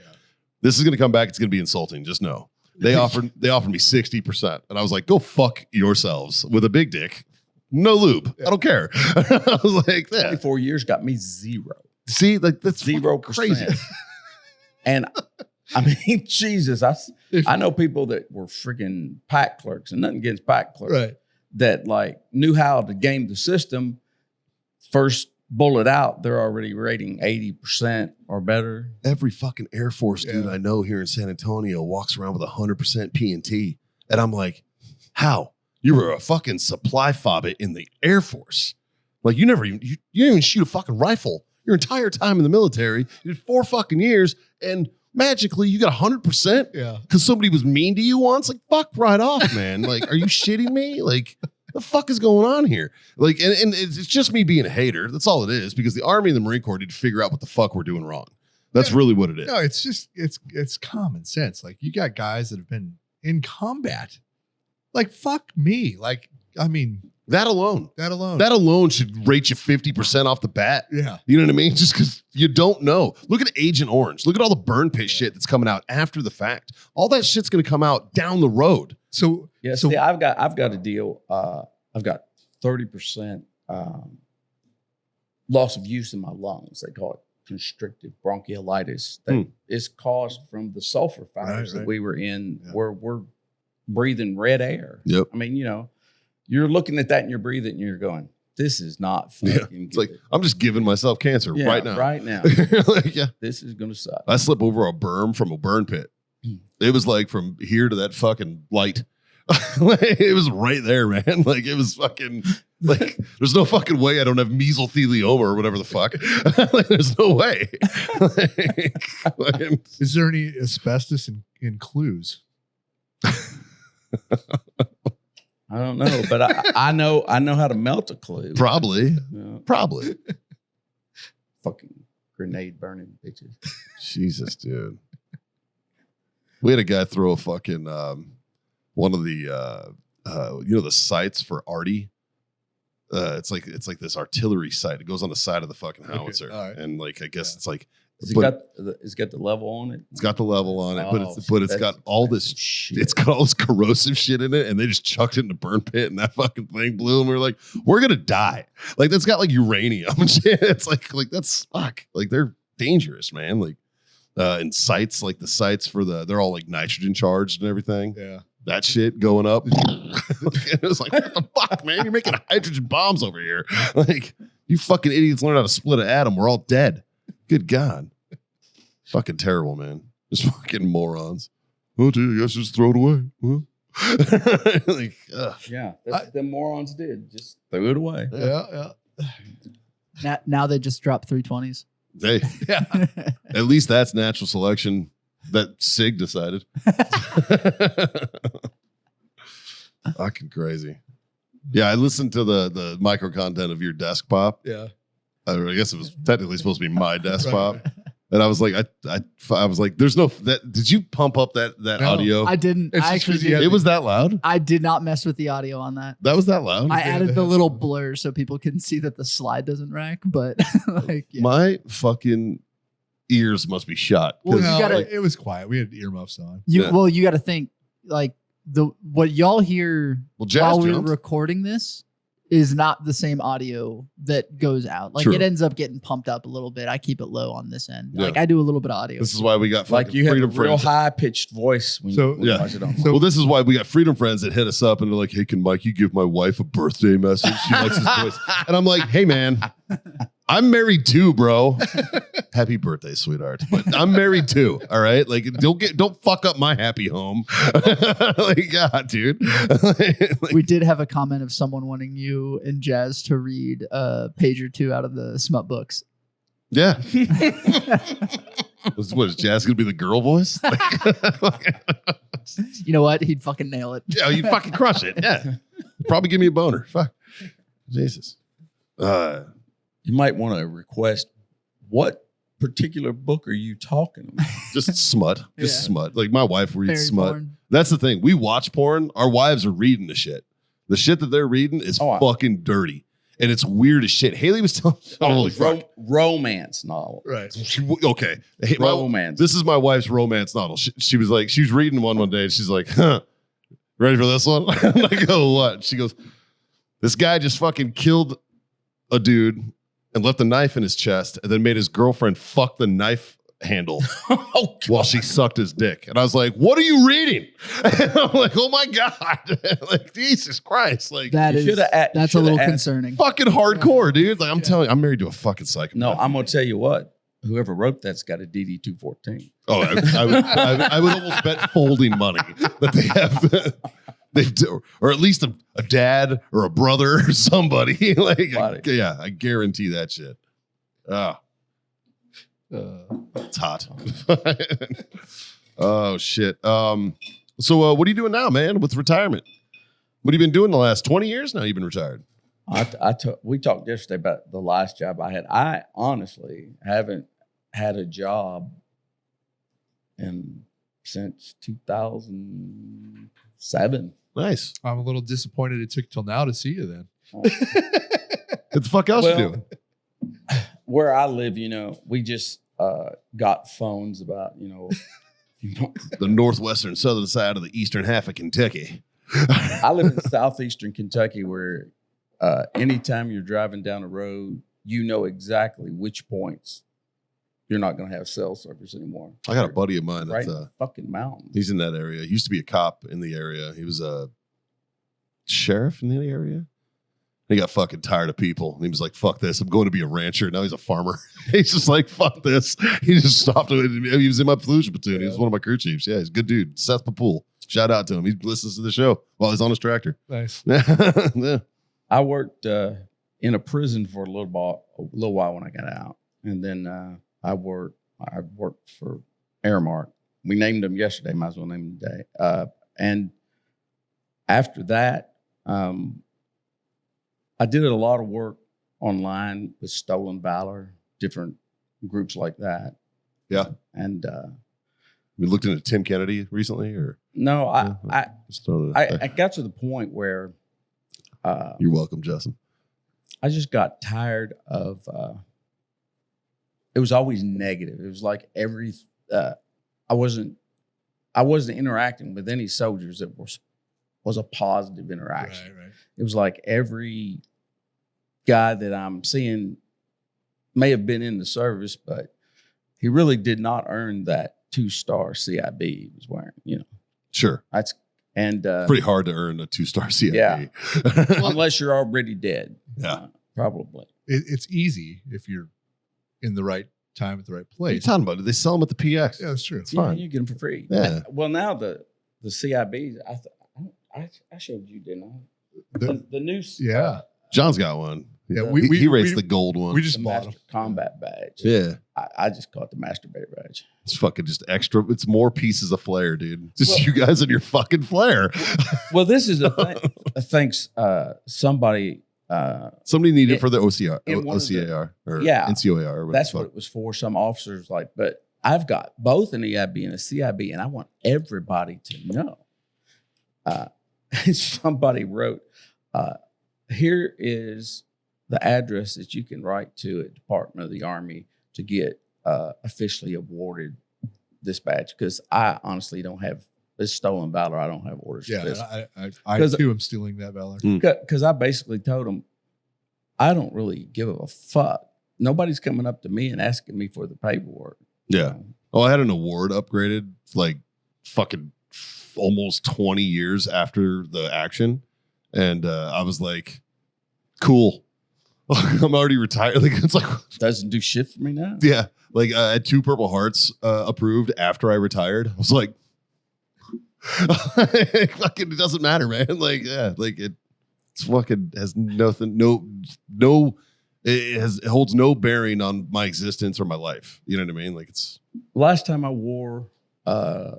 "This is going to come back. It's going to be insulting. Just know." They offered me 60%, and I was like, "Go fuck yourselves with a big dick, no lube. I don't care." I was like, "Yeah, 24 years got me zero. see, like that's 0%. crazy." And I mean, Jesus, I know people that were freaking pack clerks, and nothing against pack clerks, Right. that like knew how to game the system. First bullet out, they're already rating 80% or better. Every fucking Air Force dude Yeah. I know here in San Antonio walks around with 100% P&T. And I'm like, how? You were a fucking supply fobbit in the Air Force. Like you didn't even shoot a fucking rifle your entire time in the military. You did 4 fucking years and magically you got 100% Yeah. because somebody was mean to you once. Like, fuck right off, man. Like, are you shitting me? Like, The fuck is going on here? Like, and it's just me being a hater. That's all it is, because the Army and the Marine Corps need to figure out what the fuck we're doing wrong. That's really what it is. No, it's just it's common sense. Like, you got guys that have been in combat. Like, fuck me. Like, I mean, That alone should rate you 50% off the bat. Yeah. You know what I mean? Just because you don't know. Look at Agent Orange. Look at all the burn pit shit that's coming out after the fact. All that shit's going to come out down the road. So Yeah, so see, I've got a deal. I've got 30% loss of use in my lungs. They call it constrictive bronchiolitis. That is caused from the sulfur fires that we were in, where we're breathing red air. Yep. I mean, you're looking at that and you're breathing and you're going, this is not fucking It's like, I'm just giving myself cancer right now. Right now. Like, yeah. This is going to suck. I slipped over a berm from a burn pit. It was like from here to that fucking light. It was right there, man. Like, it was fucking, like, there's no fucking way I don't have mesothelioma or whatever the fuck. Like, there's no way. Like, is there any asbestos in clues? I don't know, but I know how to melt a clue. probably. Yeah. Probably. Fucking grenade burning bitches. Jesus, dude. We had a guy throw a fucking one of the the sights for Artie. It's like this artillery sight. It goes on the side of the fucking howitzer, right. and like I guess it's like It's got the level on it. it's got the level on it, Oh, but it's that's got all this. shit. It's got all this corrosive shit in it, and they just chucked it in the burn pit, and that fucking thing blew. And we were like, we're gonna die. Like, that's got like uranium and shit. It's like that's fuck. Like, they're dangerous, man. Like, and sites, like the sites for they're all like nitrogen charged and everything. Yeah. That shit going up. It was like, what the fuck, man? You're making hydrogen bombs over here. Like, you fucking idiots learn how to split an atom. We're all dead. Good God. Fucking terrible, man. Just fucking morons. Oh, dude, I guess just throw it away. Huh? Like, Yeah, that's what the morons did. Just threw it away. Yeah. Now they just drop 320s. hey, at least that's natural selection that SIG decided. Fucking crazy. Yeah, I listened to the micro content of your desk pop. Yeah. I guess it was technically supposed to be my desk pop. Right. And I was like, I was like, there's no that. Did you pump up that No. audio? I didn't. It's I just actually 'cause you did. had It was that loud. I did not mess with the audio on that. That was that loud. I added the little blur so people can see that the slide doesn't rack, but like, yeah. My fucking ears must be shot. Well, 'Cause, you gotta- like, it was quiet. We had earmuffs on. Yeah. Well, you got to think like what y'all hear well, jazz while we're jumped. recording this is not the same audio that goes out. Like, True. it ends up getting pumped up a little bit. I keep it low on this end. Yeah. Like, I do a little bit of audio. This is why we got Like, fucking you have a Freedom real Friends. high pitched voice when So- you Yeah. watch it on. Well, this is why we got Freedom Friends that hit us up and they're like, "Hey, can Mike, you give my wife a birthday message? She likes his voice." And I'm like, "Hey, man, I'm married too, bro. Happy birthday, sweetheart. But I'm married too. All right, like, don't fuck up my happy home." Like, God, dude. Like, We did have a comment of someone wanting you and Jazz to read a page or two out of the smut books. yeah. What is Jazz gonna be the girl voice? You know what? He'd fucking nail it. Yeah, you fucking crush it. Yeah, probably give me a boner. Fuck, Jesus. You might want to request, what particular book are you talking about? Just smut. Just Yeah. smut. Like, my wife reads Fairy smut. porn. That's the thing. We watch porn. Our wives are reading the shit. The shit that they're reading is Oh, I- fucking dirty. And it's weird as shit. Haley was telling holy fuck. Romance novel. Right. Okay. Hey, Romance. this is my wife's romance novel. She was like, she was reading one day and she's like, huh, ready for this one? I go, what? She goes, this guy just fucking killed a dude and left a knife in his chest and then made his girlfriend fuck the knife handle Oh, while she sucked his dick. And I was like, what are you reading? And I'm like, oh my God. Like, Jesus Christ. Like, That You is, shoulda a- you that's a shoulda little asked- concerning. fucking hardcore, dude. Like, I'm telling you, I'm married to a fucking psychopath. No, I'm going to tell you what. Whoever wrote that's got a DD 214. Oh, I would almost bet folding money that they have, or at least a dad or a brother or somebody. Like, yeah, I guarantee that shit. Ah, it's hot. Oh shit. So what are you doing now, man? With retirement? What have you been doing the last 20 years now? You've been retired. We talked yesterday about the last job I had. I honestly haven't had a job since 2007. Nice. I'm a little disappointed it took till now to see you then. What the fuck else you doing? Where I live, we just got phones about, The northwestern southern side of the eastern half of Kentucky. I live in southeastern Kentucky where anytime you're driving down the road, you know exactly which points you're not going to have cell service anymore. I got a buddy of mine Right that's in the fucking mountains. he's in that area. He used to be a cop in the area. He was a sheriff in the area. He got fucking tired of people. And he was like, fuck this. I'm going to be a rancher. Now he's a farmer. He's just like, fuck this. He just stopped. He was in my Fallujah platoon. He was one of my crew chiefs. Yeah, he's a good dude. Seth Papool. Shout out to him. He listens to the show while he's on his tractor. Nice. Yeah. I worked in a prison for a little while when I got out. And then I worked for Airmark. We named them yesterday. Might as well name them today. And after that, I did a lot of work online with Stolen Valor, different groups like that. Yeah. And We looked into Tim Kennedy recently, or no, I I got to the point where you're welcome, Justin. I just got tired of it was always negative. It was like I wasn't interacting with any soldiers that was a positive interaction. Right. It was like every guy that I'm seeing may have been in the service, but he really did not earn that 2-star CIB he was wearing, Sure. Pretty hard to earn a 2-star CIB. Yeah. Unless you're already dead. Yeah. Probably. It's easy if you're in the right time at the right What are you place. talking about? They sell them at the PX. Yeah, that's true. It's fine. You get them for free. Yeah. Well, now the CIBs, I showed you, didn't I? The new Yeah. John's got one. Yeah, He raced the gold one. We the just bought Master them. Combat badge. Yeah. I just call it the Masturbator badge. It's fucking just extra. It's more pieces of flair, dude. Just Well- you guys and your fucking flair. Well, this is a thing. Thanks, somebody. Somebody needed it for the OCR, in one of the- OCAR, or Yeah. NCOAR. Or That's what it was for. Some officers but I've got both an EIB and a CIB, and I want everybody to know. Somebody wrote, here is the address that you can write to a Department of the Army to get officially awarded this badge, because I honestly don't have this Stolen Valor. I don't have orders for this. Yeah, I 'Cause- too am stealing that valor. Because I basically told them, I don't really give a fuck. Nobody's coming up to me and asking me for the paperwork. Yeah. Oh, I had an award upgraded like fucking almost 20 years after the action. And I was like, cool. I'm already retired. Like, it's like, Doesn't do shit for me now. yeah. Like I had 2 Purple Hearts approved after I retired. I was like, fucking, it doesn't matter, man. Like, yeah, like it's fucking has nothing, it holds no bearing on my existence or my life. You know what I mean? Like it's Last time I wore a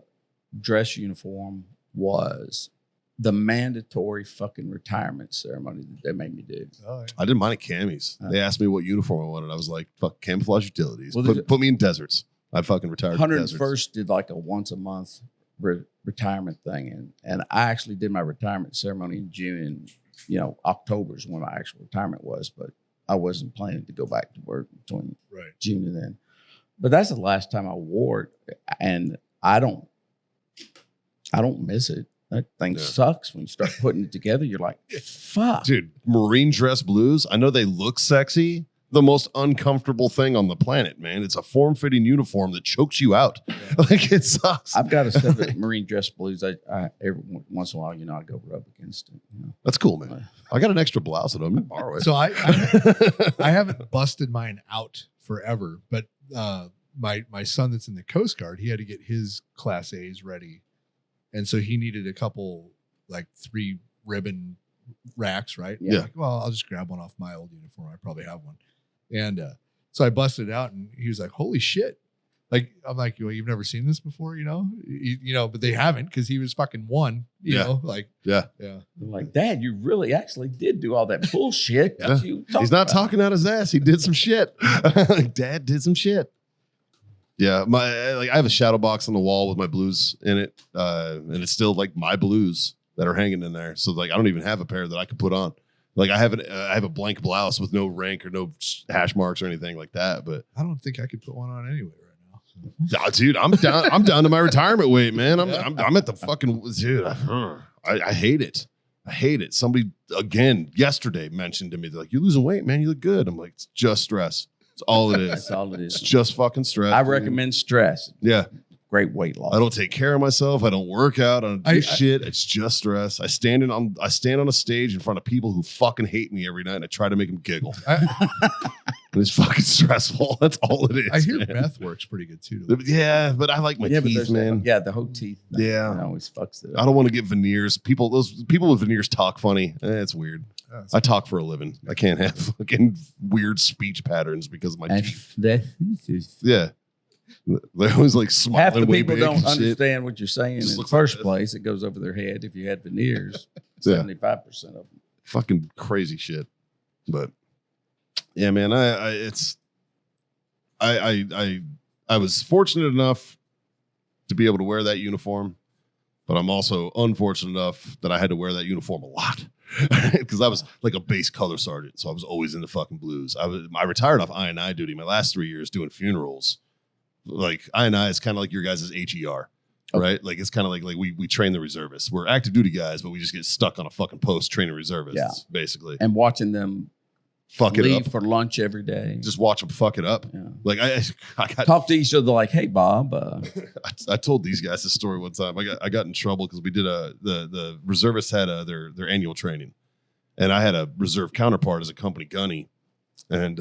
dress uniform was the mandatory fucking retirement ceremony that they made me do. Oh, yeah. I didn't mind camis. They asked me what uniform I wanted. I was like, fuck, camouflage utilities. Well, Put me in deserts. I fucking retired in deserts. 101st did like a once a month retirement thing. And I actually did my retirement ceremony in June. October is when my actual retirement was, but I wasn't planning to go back to work between Right. June and then. But that's the last time I wore it. And I don't miss it. That thing Yeah. sucks when you start putting it together. You're like, fuck. Dude, marine dress blues, I know they look sexy. The most uncomfortable thing on the planet, man. It's a form-fitting uniform that chokes you out. Like, it sucks. I've got a set of marine dress blues. I every once in a while, I go rub against it. That's cool, man. I got an extra blouse at home. Borrow it. So I haven't busted mine out forever, but my son that's in the Coast Guard, he had to get his Class A's ready, and so he needed a couple, like 3 ribbon racks, right? Yeah. Like, well, I'll just grab one off my old uniform. I probably have one, and so I busted it out, and he was like, "Holy shit!" Like, I'm like, well, you've never seen this before, but they haven't because he was fucking one, you know, like, Yeah. I'm like, Dad, you really actually did do all that bullshit. Yeah. You He's not about. talking out his ass. He did some shit. Like, Dad did some shit. Yeah, I have a shadow box on the wall with my blues in it, and it's still like my blues that are hanging in there. So like, I don't even have a pair that I could put on. Like I have a blank blouse with no rank or no hash marks or anything like that. But I don't think I could put one on anyway right now. nah, dude, I'm down. I'm down to my retirement weight, man. I'm at the fucking dude. I hate it. I hate it. Somebody again yesterday mentioned to me, they're like, "You're losing weight, man. You look good." I'm like, "It's just stress. It's all it is. That's all it It's is. just fucking stress." I dude. recommend stress. Yeah. Great weight loss. I don't take care of myself. I don't work out. I don't do shit. It's just stress. I stand on a stage in front of people who fucking hate me every night, and I try to make them giggle. And it's fucking stressful. That's all it is. I hear man. meth works pretty good too. Yeah, but I like my teeth, man. the whole teeth. Yeah. That always fucks it up. I don't want to get veneers. Those people with veneers talk funny. It's weird. I talk for a living. I can't have fucking weird speech patterns because of my teeth. Yeah. They're always like smiling. Half the way people big don't and shit. understand what you're saying Just in the looks like first this. place. It goes over their head if you had veneers. Yeah. 75% of them. Fucking crazy shit. But yeah, man, I was fortunate enough to be able to wear that uniform, but I'm also unfortunate enough that I had to wear that uniform a lot because I was like a base color sergeant, so I was always in the fucking blues. I retired off I&I duty my last 3 years doing funerals. Like I&I is kind of like your guys' HER. Right? Like it's kind of like we train the reservists. We're active duty guys, but we just get stuck on a fucking post training reservists, basically. And watching them Fuck it leave up. for lunch every day. Just watch them fuck it up. Yeah. Like I got Talk to each other like, hey, Bob. I told these guys this story one time. I got in trouble because we did the reservists had their annual training, and I had a reserve counterpart as a company gunny, and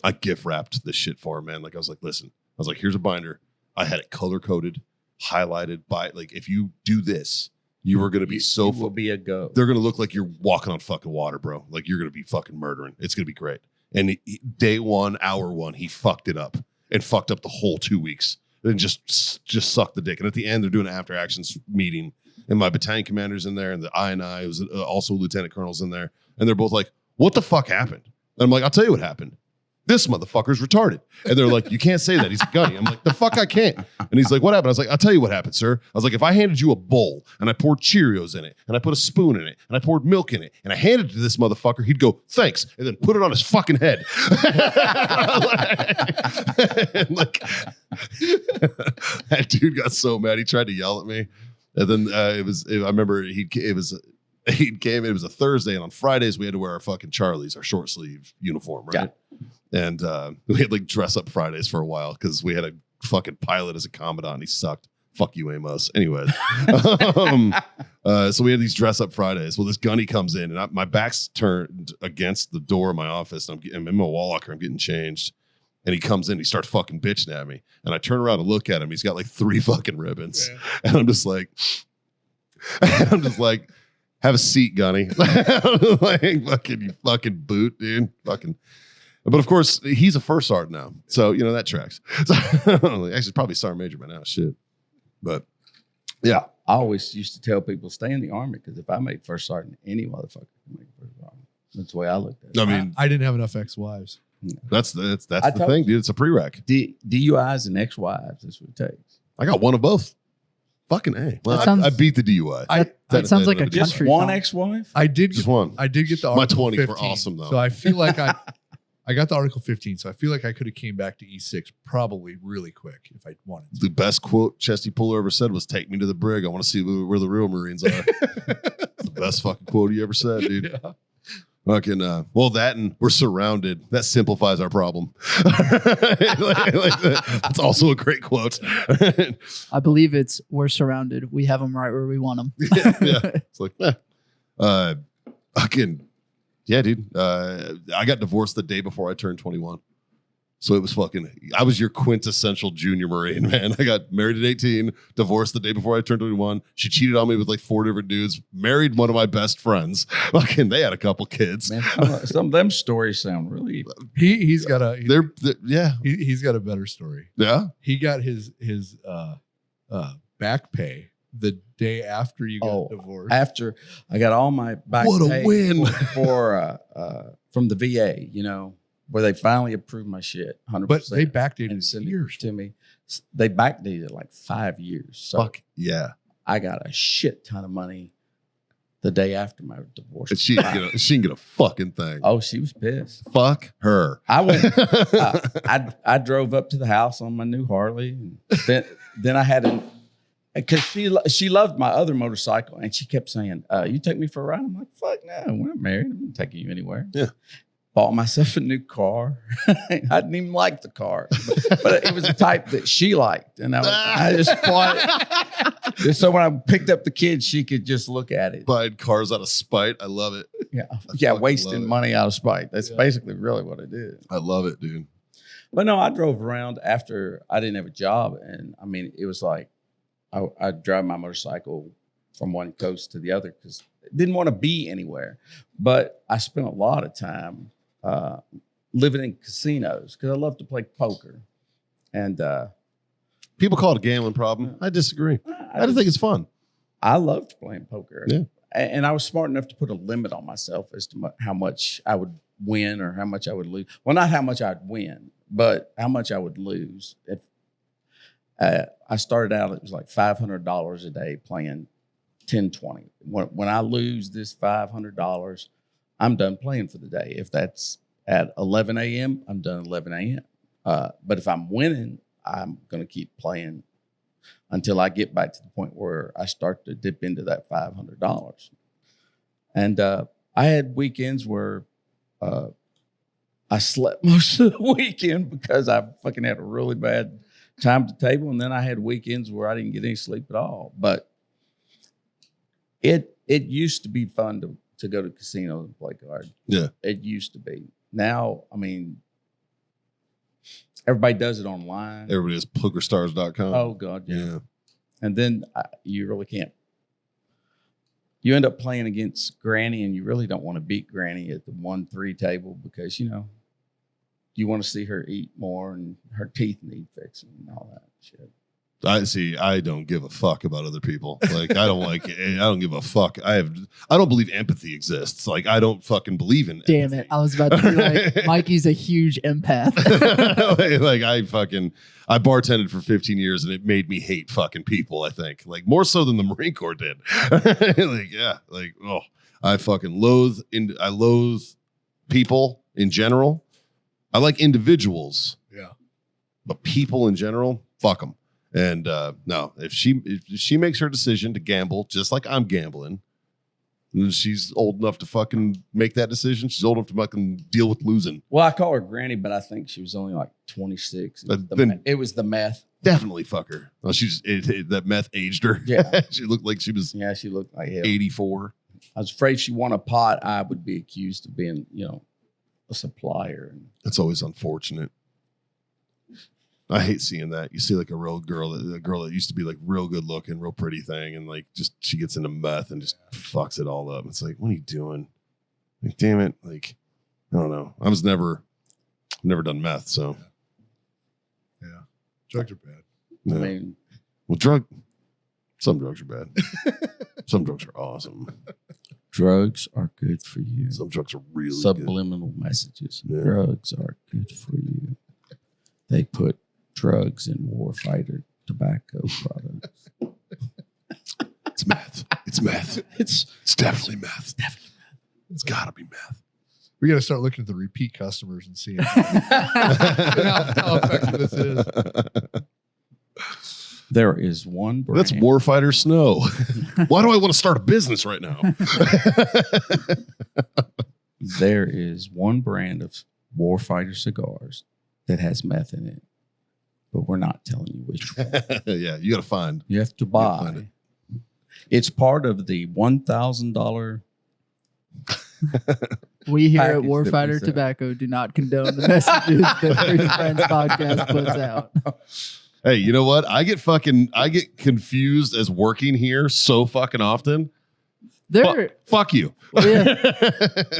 I gift wrapped this shit for him, man. Like I was like, listen, I was like, here's a binder. I had it color coded, highlighted by like, if you do this, you are going to be You will be a go. They're going to look like you're walking on fucking water, bro. Like you're going to be fucking murdering. It's going to be great. And day one, hour one, he fucked it up and fucked up the whole 2 weeks. And just sucked the dick. And at the end, they're doing an after actions meeting, and my battalion commander's in there, and the I&I was also lieutenant colonel's in there, and they're both like, "What the fuck happened?" And I'm like, "I'll tell you what happened. This motherfucker's retarded." And they're like, "You can't say that. He's a gunny." I'm like, "The fuck I can't." And he's like, "What happened?" I was like, "I'll tell you what happened, sir." I was like, "If I handed you a bowl and I poured Cheerios in it and I put a spoon in it and I poured milk in it and I handed it to this motherfucker, he'd go, 'Thanks,' and then put it on his fucking head." And like, that dude got so mad. He tried to yell at me. And then I remember he came, it was a Thursday, and on Fridays we had to wear our fucking Charlies, our short sleeve uniform, right? Yeah. And we had like dress up Fridays for a while because we had a fucking pilot as a commandant. He sucked. Fuck you, Amos. Anyways, so we had these dress up Fridays. Well, this gunny comes in, and my back's turned against the door of my office, and I'm in my wall locker. I'm getting changed. And he comes in, he starts fucking bitching at me. And I turn around and look at him. He's got like 3 fucking ribbons. Yeah. And I'm just like, have a seat, Gunny. Like, fucking, you fucking boot, dude. Fucking. But of course, he's a first sergeant now. So, you know, that tracks. So, actually, probably sergeant major by now. Shit. But yeah. I always used to tell people, stay in the Army, because if I made first sergeant, any motherfucker can make first sergeant. That's the way I looked at it. I mean, I didn't have enough ex-wives. That's the thing, dude. It's a prereq. DUIs and ex-wives, that's what it takes. I got one of both. Fucking A. Well, I beat the DUI. That sounds like a Just country one song. ex-wife? I did Just one. I did get the My Article 20s 15, were awesome, though. So I feel like I got the Article 15, so I feel like I could have came back to E6 probably really quick if I wanted to. The best quote Chesty Puller ever said was, "Take me to the brig. I want to see where the real Marines are." The best fucking quote he ever said, dude. Yeah. Fucking, well, that and we're surrounded. That simplifies our problem. That's also a great quote. I believe it's we're surrounded. We have them right where we want them. Yeah. It's like, fucking, yeah, dude. I got divorced the day before I turned 21. So it was fucking, I was your quintessential junior Marine, man. I got married at 18, divorced the day before I turned 21. She cheated on me with like 4 different dudes, married one of my best friends. Fucking, they had a couple kids. Man, some of them stories sound really. He's got a Yeah. he's got a better story. Yeah. He got his back pay the day after you got divorced. After I got all my back What a pay win. for from the VA, you know, where they finally approved my shit 100%. But they and backdated sent years. it to me. They backdated like 5 years. So Fuck yeah. I got a shit ton of money the day after my divorce. And she didn't get a fucking thing. Oh, she was pissed. Fuck her. I went. I drove up to the house on my new Harley, and then I had because she loved my other motorcycle, and she kept saying, "You take me for a ride." I'm like, "Fuck no, we're not married. I'm not taking you anywhere." Yeah. Bought myself a new car. I didn't even like the car, but it was the type that she liked, and I just bought it. Just so when I picked up the kids, she could just look at it. Buying cars out of spite. I love it. Yeah, fucking love wasting it. money out of spite. That's basically really what I did. I love it, dude. But no, I drove around after I didn't have a job, and I mean, it was like I'd drive my motorcycle from one coast to the other because I didn't want to be anywhere. But I spent a lot of time living in casinos because I love to play poker. And People call it a gambling problem. I disagree. I just think it's fun. I loved playing poker. Yeah. And I was smart enough to put a limit on myself as to how much I would win or how much I would lose. Well, not how much I'd win, but how much I would lose. If I started out, it was like $500 a day playing 10, 20. When I lose this $500, I'm done playing for the day. If that's at 11 a.m., I'm done at 11 a.m. But if I'm winning, I'm going to keep playing until I get back to the point where I start to dip into that $500. And I had weekends where I slept most of the weekend because I fucking had a really bad time at the table. And then I had weekends where I didn't get any sleep at all. But it used to be fun to go to casinos and play cards. Yeah. It used to be. Now, I mean, everybody does it online. Everybody has pokerstars.com. Oh, God, yeah. Yeah. And then you really can't. You end up playing against Granny, and you really don't want to beat Granny at the 1-3 table because, you know, you want to see her eat more and her teeth need fixing and all that shit. I don't give a fuck about other people. Like, I don't give a fuck. I don't believe empathy exists. Like, I don't fucking believe in Damn empathy. it. I was about to be like, Mikey's a huge empath. Like, I bartended for 15 years and it made me hate fucking people, I think. Like, more so than the Marine Corps did. Like, yeah. Like, oh, I fucking loathe people in general. I like individuals. Yeah. But people in general, fuck them. And no, if she makes her decision to gamble, just like I'm gambling, and she's old enough to fucking make that decision, she's old enough to fucking deal with losing. Well, I call her Granny, but I think she was only like 26. It was the meth. Definitely fuck her. Well, that meth aged her. Yeah. She looked like she was Yeah, she looked like hell. 84. I was afraid if she won a pot, I would be accused of being, you know, a supplier. That's always unfortunate. I hate seeing that. You see like a girl that used to be like real good looking, real pretty thing, and like just she gets into meth and just fucks it all up. It's like, what are you doing? Like, damn it. Like, I don't know. I was never done meth, so Yeah. Drugs are bad. yeah. I mean, Well, some drugs are bad. Some drugs are awesome. drugs are good for you. Some drugs are really good. Subliminal messages. Yeah. Drugs are good for you. They put drugs in warfighter tobacco products. It's meth. It's meth. It's Definitely meth. It's gotta be meth. We got to start looking at the repeat customers and seeing how effective this is. There is one brand. That's Warfighter Snow. Why do I want to start a business right now? There is one brand of Warfighter cigars that has meth in it, but we're not telling you which one. Yeah, you got to find. You have to gotta find buy. It's part of the $1,000 We here at package that we Warfighter sell. Tobacco do not condone the messages that Freedom Friends podcast puts out. Hey, you know what? I get confused as working here so fucking often. Fuck you.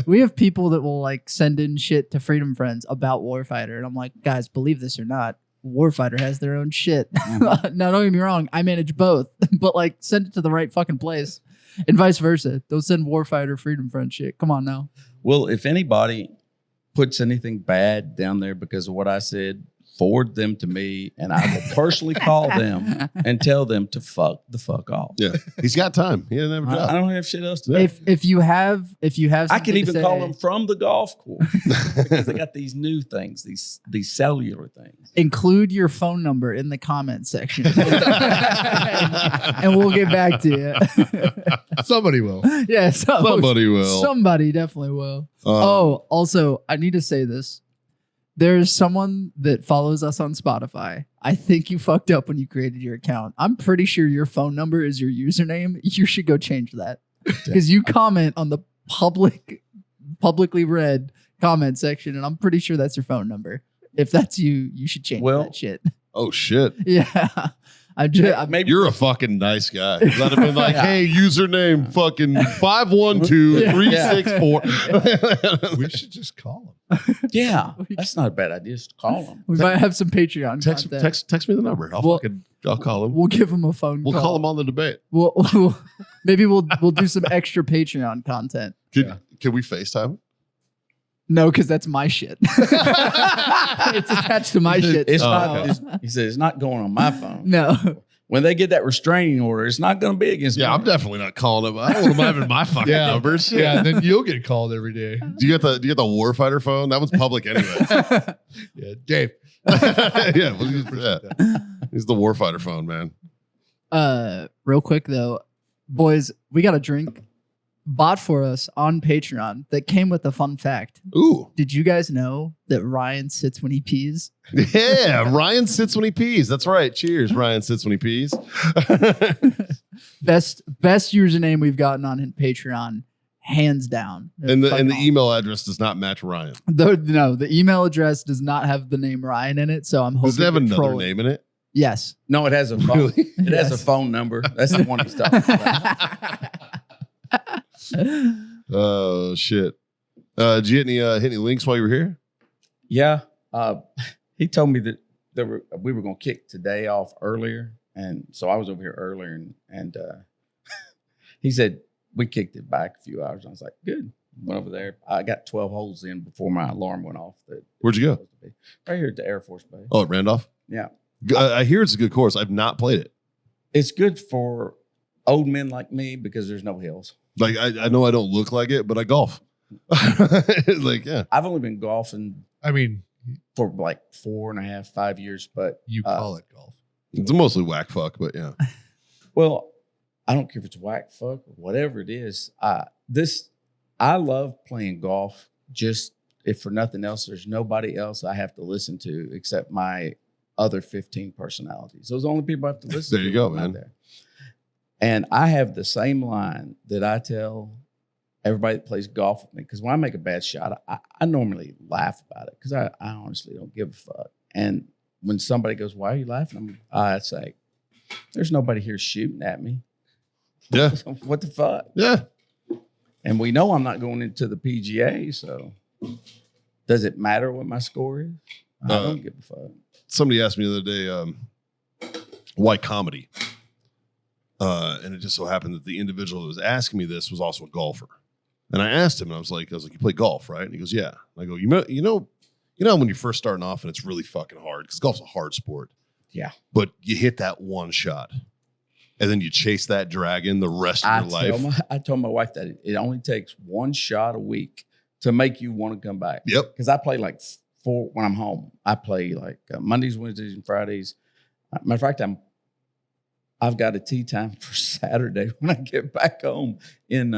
We have people that will like send in shit to Freedom Friends about Warfighter, and I'm like, guys, believe this or not, Warfighter has their own shit. Now, don't get me wrong, I manage both, but like, send it to the right fucking place, and vice versa. Don't send Warfighter Freedom Friend shit. Come on now. Well, if anybody puts anything bad down there because of what I said, forward them to me, and I will personally call them and tell them to fuck the fuck off. Yeah, he's got time. He doesn't have a job. I don't have shit else to do. If you have, I can something to even say- call them from the golf course because they got these new things, these cellular things. include your phone number in the comment section, and we'll get back to you. Somebody will. Yeah, Somebody will. Somebody definitely will. Also, I need to say this. There's someone that follows us on Spotify. I think you fucked up when you created your account. I'm pretty sure your phone number is your username. You should go change that because you comment on the publicly read comment section, and I'm pretty sure that's your phone number. If that's you, you should change that shit. Oh shit. Yeah. Maybe You're a fucking nice guy. That'd have been like, hey, username fucking 512-364. We should just call them. yeah, that's not a bad idea. Just call them. We might have some Patreon content. Text me the number. I'll call him. We'll give him a phone We'll call. call him on the debate. Maybe we'll do some extra Patreon content. Can we FaceTime? No, because that's my shit. It's attached to my shit. It's so not. no. He said it's not going on my phone. No. When they get that restraining order, it's not going to be against. Yeah, me. I'm definitely not calling him. I don't want him having my fucking numbers. Yeah, then you'll get called every day. Do you get the Warfighter phone? That one's public anyway. Yeah, Dave. yeah, he's the Warfighter phone, man. Real quick though, boys, we got a drink bought for us on Patreon that came with a fun fact. Ooh. Did you guys know that Ryan sits when he pees? Yeah, Ryan sits when he pees. That's right. Cheers, Ryan sits when he pees. Best username we've gotten on Patreon, hands down. and the Fucking awesome. email address does not match Ryan. The email address does not have the name Ryan in it, so I'm hoping Does it have to another troll name in it? Yes. No, it has a phone. Really? It has a Yes. phone number. That's the one he's talking about. Oh shit. Did you hit any links while you were here? Yeah, he told me that we were going to kick today off earlier, and so I was over here earlier, and he said we kicked it back a few hours. I was like, good. Went over there. I got 12 holes in before my alarm went off. Where'd you go? Right here at the Air Force Base. Oh, at Randolph? Yeah, I hear it's a good course. I've not played it. it's good for old men like me because there's no hills. Like I know I don't look like it, but I golf. Like, yeah. I've only been golfing I mean, for like 4.5, 5 years, but you call it golf. It's mostly whack fuck, but yeah. well, I don't care if it's whack fuck or whatever it is. I love playing golf. Just if for nothing else, there's nobody else I have to listen to except my other 15 personalities. Those are the only people I have to listen to. There you go, when I'm out man. there. And I have the same line that I tell everybody that plays golf with me. Because when I make a bad shot, I normally laugh about it because I honestly don't give a fuck. And when somebody goes, "Why are you laughing?" I say, "There's nobody here shooting at me." Yeah. What the fuck? Yeah. And we know I'm not going into the PGA, so does it matter what my score is? I don't give a fuck. Somebody asked me the other day, why comedy? And it just so happened that the individual that was asking me this was also a golfer. And I asked him, and I was like, you play golf, right? And he goes, yeah. And I go, you know when you're first starting off and it's really fucking hard because golf's a hard sport. Yeah. But you hit that one shot and then you chase that dragon the rest of your life. I told my wife that it only takes one shot a week to make you want to come back. Yep. Because I play like 4 when I'm home. I play like Mondays, Wednesdays, and Fridays. Matter of fact, I've got a tee time for Saturday when I get back home in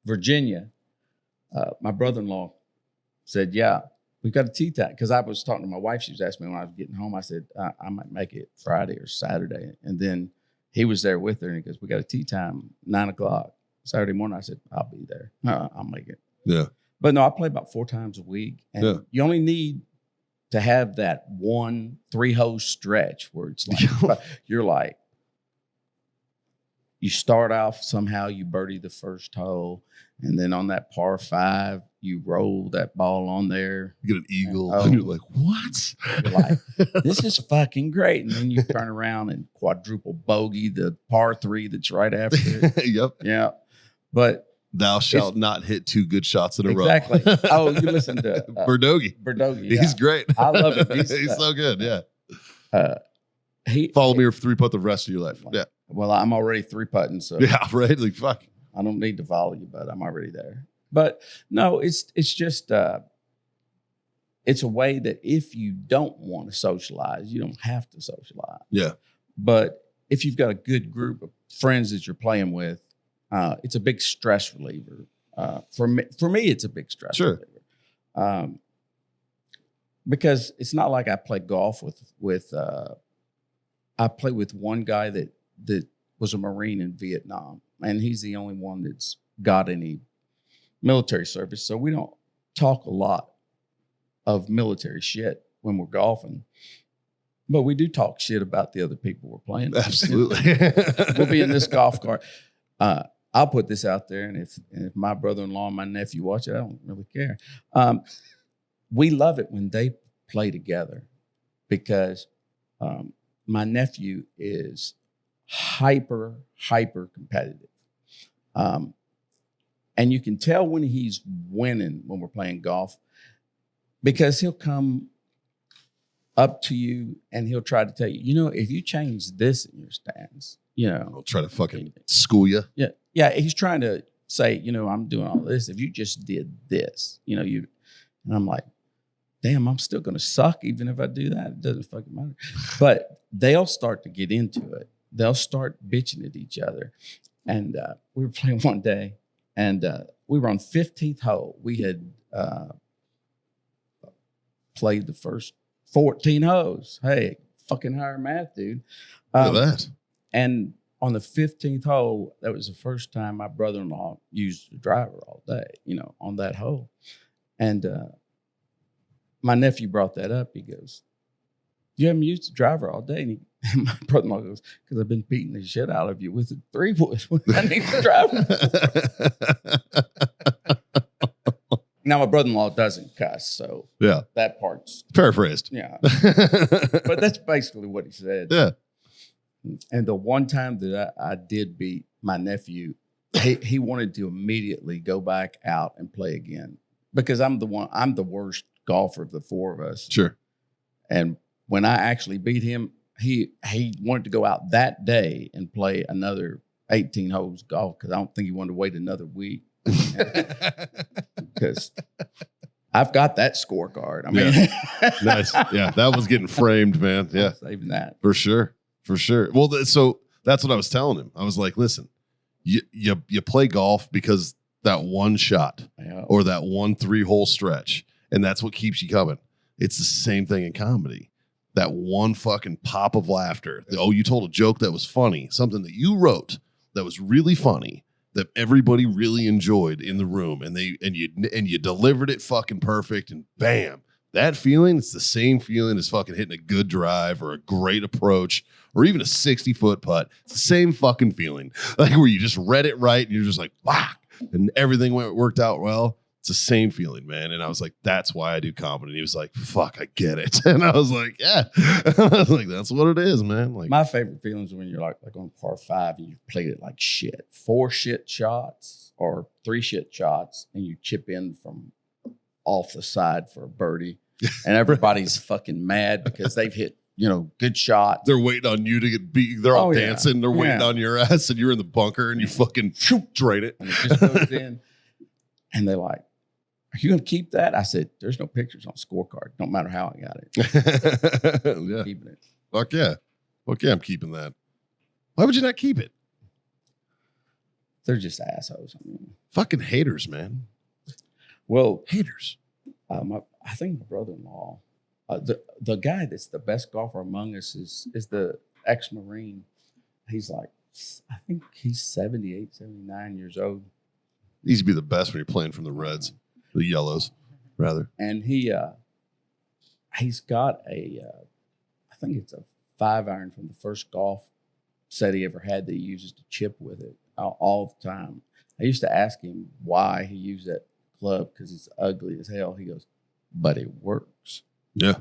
Virginia. My brother-in-law said, yeah, we've got a tee time. Because I was talking to my wife. She was asking me when I was getting home. I said, I might make it Friday or Saturday. And then he was there with her, and he goes, we got a tee time, 9 o'clock Saturday morning. I said, I'll be there. I'll make it. Yeah. But no, I play about 4 times a week, and you only need to have that 1 3-hole stretch where it's like you're like, you start off somehow, you birdie the first hole, and then on that par 5, you roll that ball on there. You get an eagle, and you're like, what? You're like, this is fucking great. And then you turn around and quadruple bogey the par 3 that's right after it. Yep. Yeah. But thou shalt not hit 2 good shots in a row. Exactly. Oh, you listen to Berdogi. Berdogi. Yeah. He's great. I love him. He's so good. Yeah. He Follow me or 3-putt the rest of your life. Yeah. Well, I'm already 3-putting, so Yeah, right. Like fuck. I don't need to follow you, but I'm already there. But no, it's just it's a way that if you don't want to socialize, you don't have to socialize. Yeah. But if you've got a good group of friends that you're playing with, it's a big stress reliever. For me, it's a big stress reliever. Because it's not like I play golf with I play with one guy that was a Marine in Vietnam, and he's the only one that's got any military service. So we don't talk a lot of military shit when we're golfing, but we do talk shit about the other people we're playing with. Absolutely. We'll be in this golf cart. I'll put this out there, and if my brother-in-law and my nephew watch it, I don't really care. We love it when they play together because my nephew is hyper competitive. And you can tell when he's winning when we're playing golf because he'll come up to you and he'll try to tell you, if you change this in your stance, I'll try to fucking school you. Yeah. Yeah. He's trying to say, I'm doing all this. If you just did this, and I'm like, damn, I'm still going to suck even if I do that. It doesn't fucking matter. But they'll start to get into it. They'll start bitching at each other. And we were playing one day, and we were on 15th hole. We had played the first 14 holes. Hey, fucking higher math, dude. Look at that. And on the 15th hole, that was the first time my brother-in-law used the driver all day, on that hole. And my nephew brought that up. He goes, you haven't used the driver all day? And my brother-in-law goes, because I've been beating the shit out of you with the 3-wood. I need the driver. Now, my brother-in-law doesn't cuss, so that part's... Paraphrased. Yeah. But that's basically what he said. Yeah. And the one time that I did beat my nephew, he wanted to immediately go back out and play again because I'm the worst golfer of the 4 of us. Sure. And when I actually beat him, he wanted to go out that day and play another 18 holes golf because I don't think he wanted to wait another week. Because I've got that scorecard. I mean, nice. Yeah, that was getting framed, man. Yeah, saving that for sure. Well, so that's what I was telling him. I was like, listen, you play golf because that one shot or that 1 3-hole stretch, and that's what keeps you coming. It's the same thing in comedy. That one fucking pop of laughter. You told a joke that was funny, something that you wrote that was really funny, that everybody really enjoyed in the room, and you delivered it fucking perfect, and bam, that feeling, it's the same feeling as fucking hitting a good drive or a great approach or even a 60-foot putt. It's the same fucking feeling, like where you just read it right and you're just like, wow, and everything worked out well. It's the same feeling, man. And I was like, that's why I do comedy. And he was like, fuck, I get it. And I was like, yeah. I was like, that's what it is, man. Like, my favorite feeling is when you're like on par 5 and you've played it like shit. 4 shit shots or 3 shit shots, and you chip in from off the side for a birdie. And everybody's fucking mad because they've hit, good shots. They're waiting on you to get beat. They're all dancing. Yeah. They're waiting on your ass, and you're in the bunker and you fucking drain it. And it just goes in. And they're like, are you going to keep that? I said, there's no pictures on scorecard. Don't matter how I got it. Yeah. Keeping it. Fuck yeah. I'm keeping that. Why would you not keep it? They're just assholes. I mean, fucking haters, man. Well, haters. I think my brother-in-law, the guy that's the best golfer among us is the ex-Marine. He's like, I think he's 78, 79 years old. Needs to be the best when you're playing from the Reds. The yellows, rather. And he's got a, I think it's a 5-iron from the first golf set he ever had that he uses to chip with it all the time. I used to ask him why he used that club because it's ugly as hell. He goes, but it works. Yeah.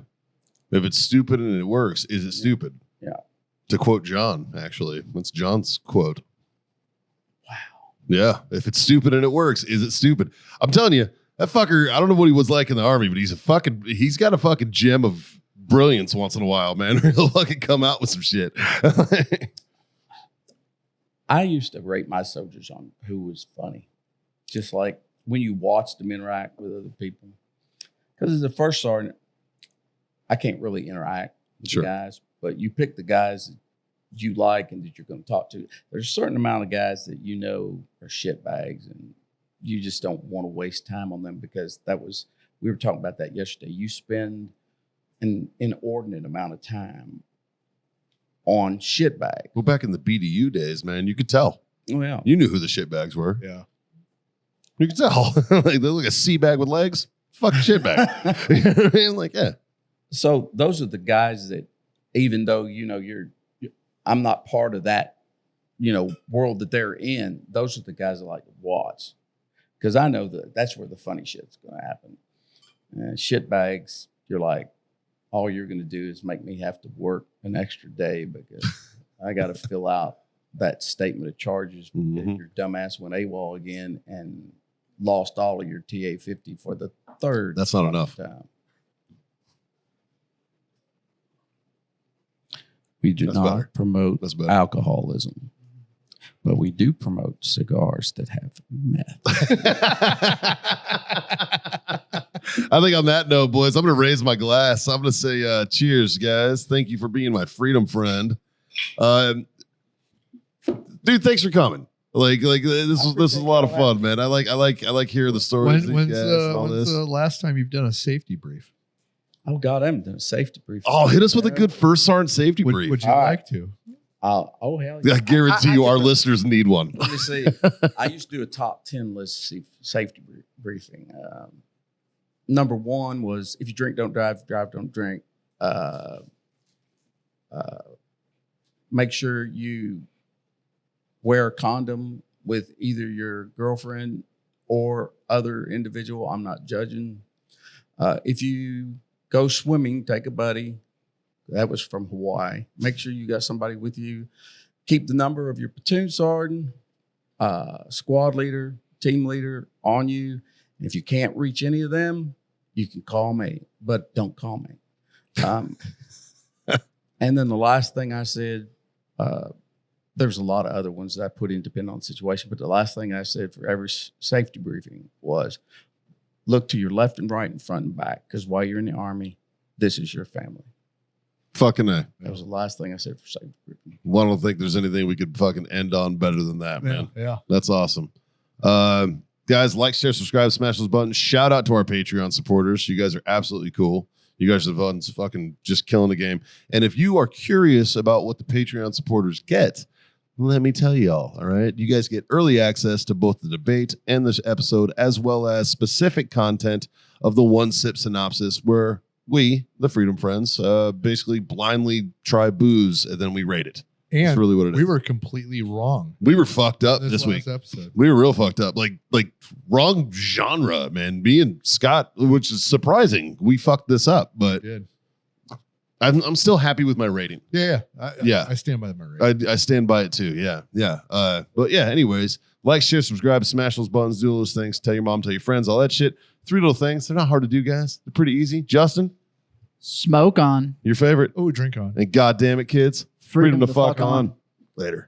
If it's stupid and it works, is it stupid? Yeah. To quote John, actually. That's John's quote. Wow. Yeah. If it's stupid and it works, is it stupid? I'm telling you, that fucker, I don't know what he was like in the army, but he's got a fucking gem of brilliance once in a while, man. He'll fucking come out with some shit. I used to rate my soldiers on who was funny. Just like when you watch them interact with other people. Because as a first sergeant, I can't really interact with the guys, but you pick the guys that you like and that you're going to talk to. There's a certain amount of guys that you know are shitbags and you just don't want to waste time on them because we were talking about that yesterday. You spend an inordinate amount of time on shitbag. Well, back in the BDU days, man, you could tell. Oh, yeah. You knew who the shitbags were. Yeah. You could tell. Like they look like a sea bag with legs. Fucking shitbag. You know what I mean? Like, yeah. So those are the guys that, even though, I'm not part of that, world that they're in, those are the guys I like to watch. Because I know that's where the funny shit's going to happen. And shitbags, you're like, all you're going to do is make me have to work an extra day because I got to fill out that statement of charges because your dumbass went AWOL again and lost all of your TA-50 for the third. That's not enough. Time. We do not promote alcoholism, but we do promote cigars that have meth. I think on that note, boys, I'm going to raise my glass. I'm going to say cheers, guys. Thank you for being my freedom friend. Dude, thanks for coming. Like this is a lot of fun, man. I like hearing the stories. When's the last time you've done a safety brief? Oh God, I haven't done a safety brief. Oh, hit us with a good first sergeant safety brief. Would you like to? Oh hell yeah! I guarantee you, our listeners need one. Let me see. I used to do a top 10 list safety briefing. Number 1 was if you drink, don't drive. Drive, don't drink. Make sure you wear a condom with either your girlfriend or other individual. I'm not judging. If you go swimming, take a buddy. That was from Hawaii. Make sure you got somebody with you. Keep the number of your platoon sergeant, squad leader, team leader on you. And if you can't reach any of them, you can call me, but don't call me. And then the last thing I said, there's a lot of other ones that I put in depending on the situation, but the last thing I said for every safety briefing was look to your left and right and front and back because while you're in the Army, this is your family. Fucking A. That was the last thing I said for safety briefing. Well, I don't think there's anything we could fucking end on better than that, man. Yeah. That's awesome. Guys, like, share, subscribe, smash those buttons. Shout out to our Patreon supporters. You guys are absolutely cool. You guys are the ones fucking just killing the game. And if you are curious about what the Patreon supporters get, let me tell y'all, all right? You guys get early access to both the debate and this episode, as well as specific content of the One Sip Synopsis, where we, the Freedom Friends, basically blindly try booze and then we rate it. And that's really what it is. We were completely wrong. We were fucked up this week. Episode. We were real fucked up. Like wrong genre, man. Me and Scott, which is surprising. We fucked this up, but I'm still happy with my rating. Yeah. I stand by my rating. I stand by it too. Yeah. But yeah, anyways, like, share, subscribe, smash those buttons, do all those things. Tell your mom, tell your friends, all that shit. 3 little things. They're not hard to do, guys. They're pretty easy. Justin? Smoke on. Your favorite? Oh, drink on. And God damn it, kids. Freedom to fuck on. Later.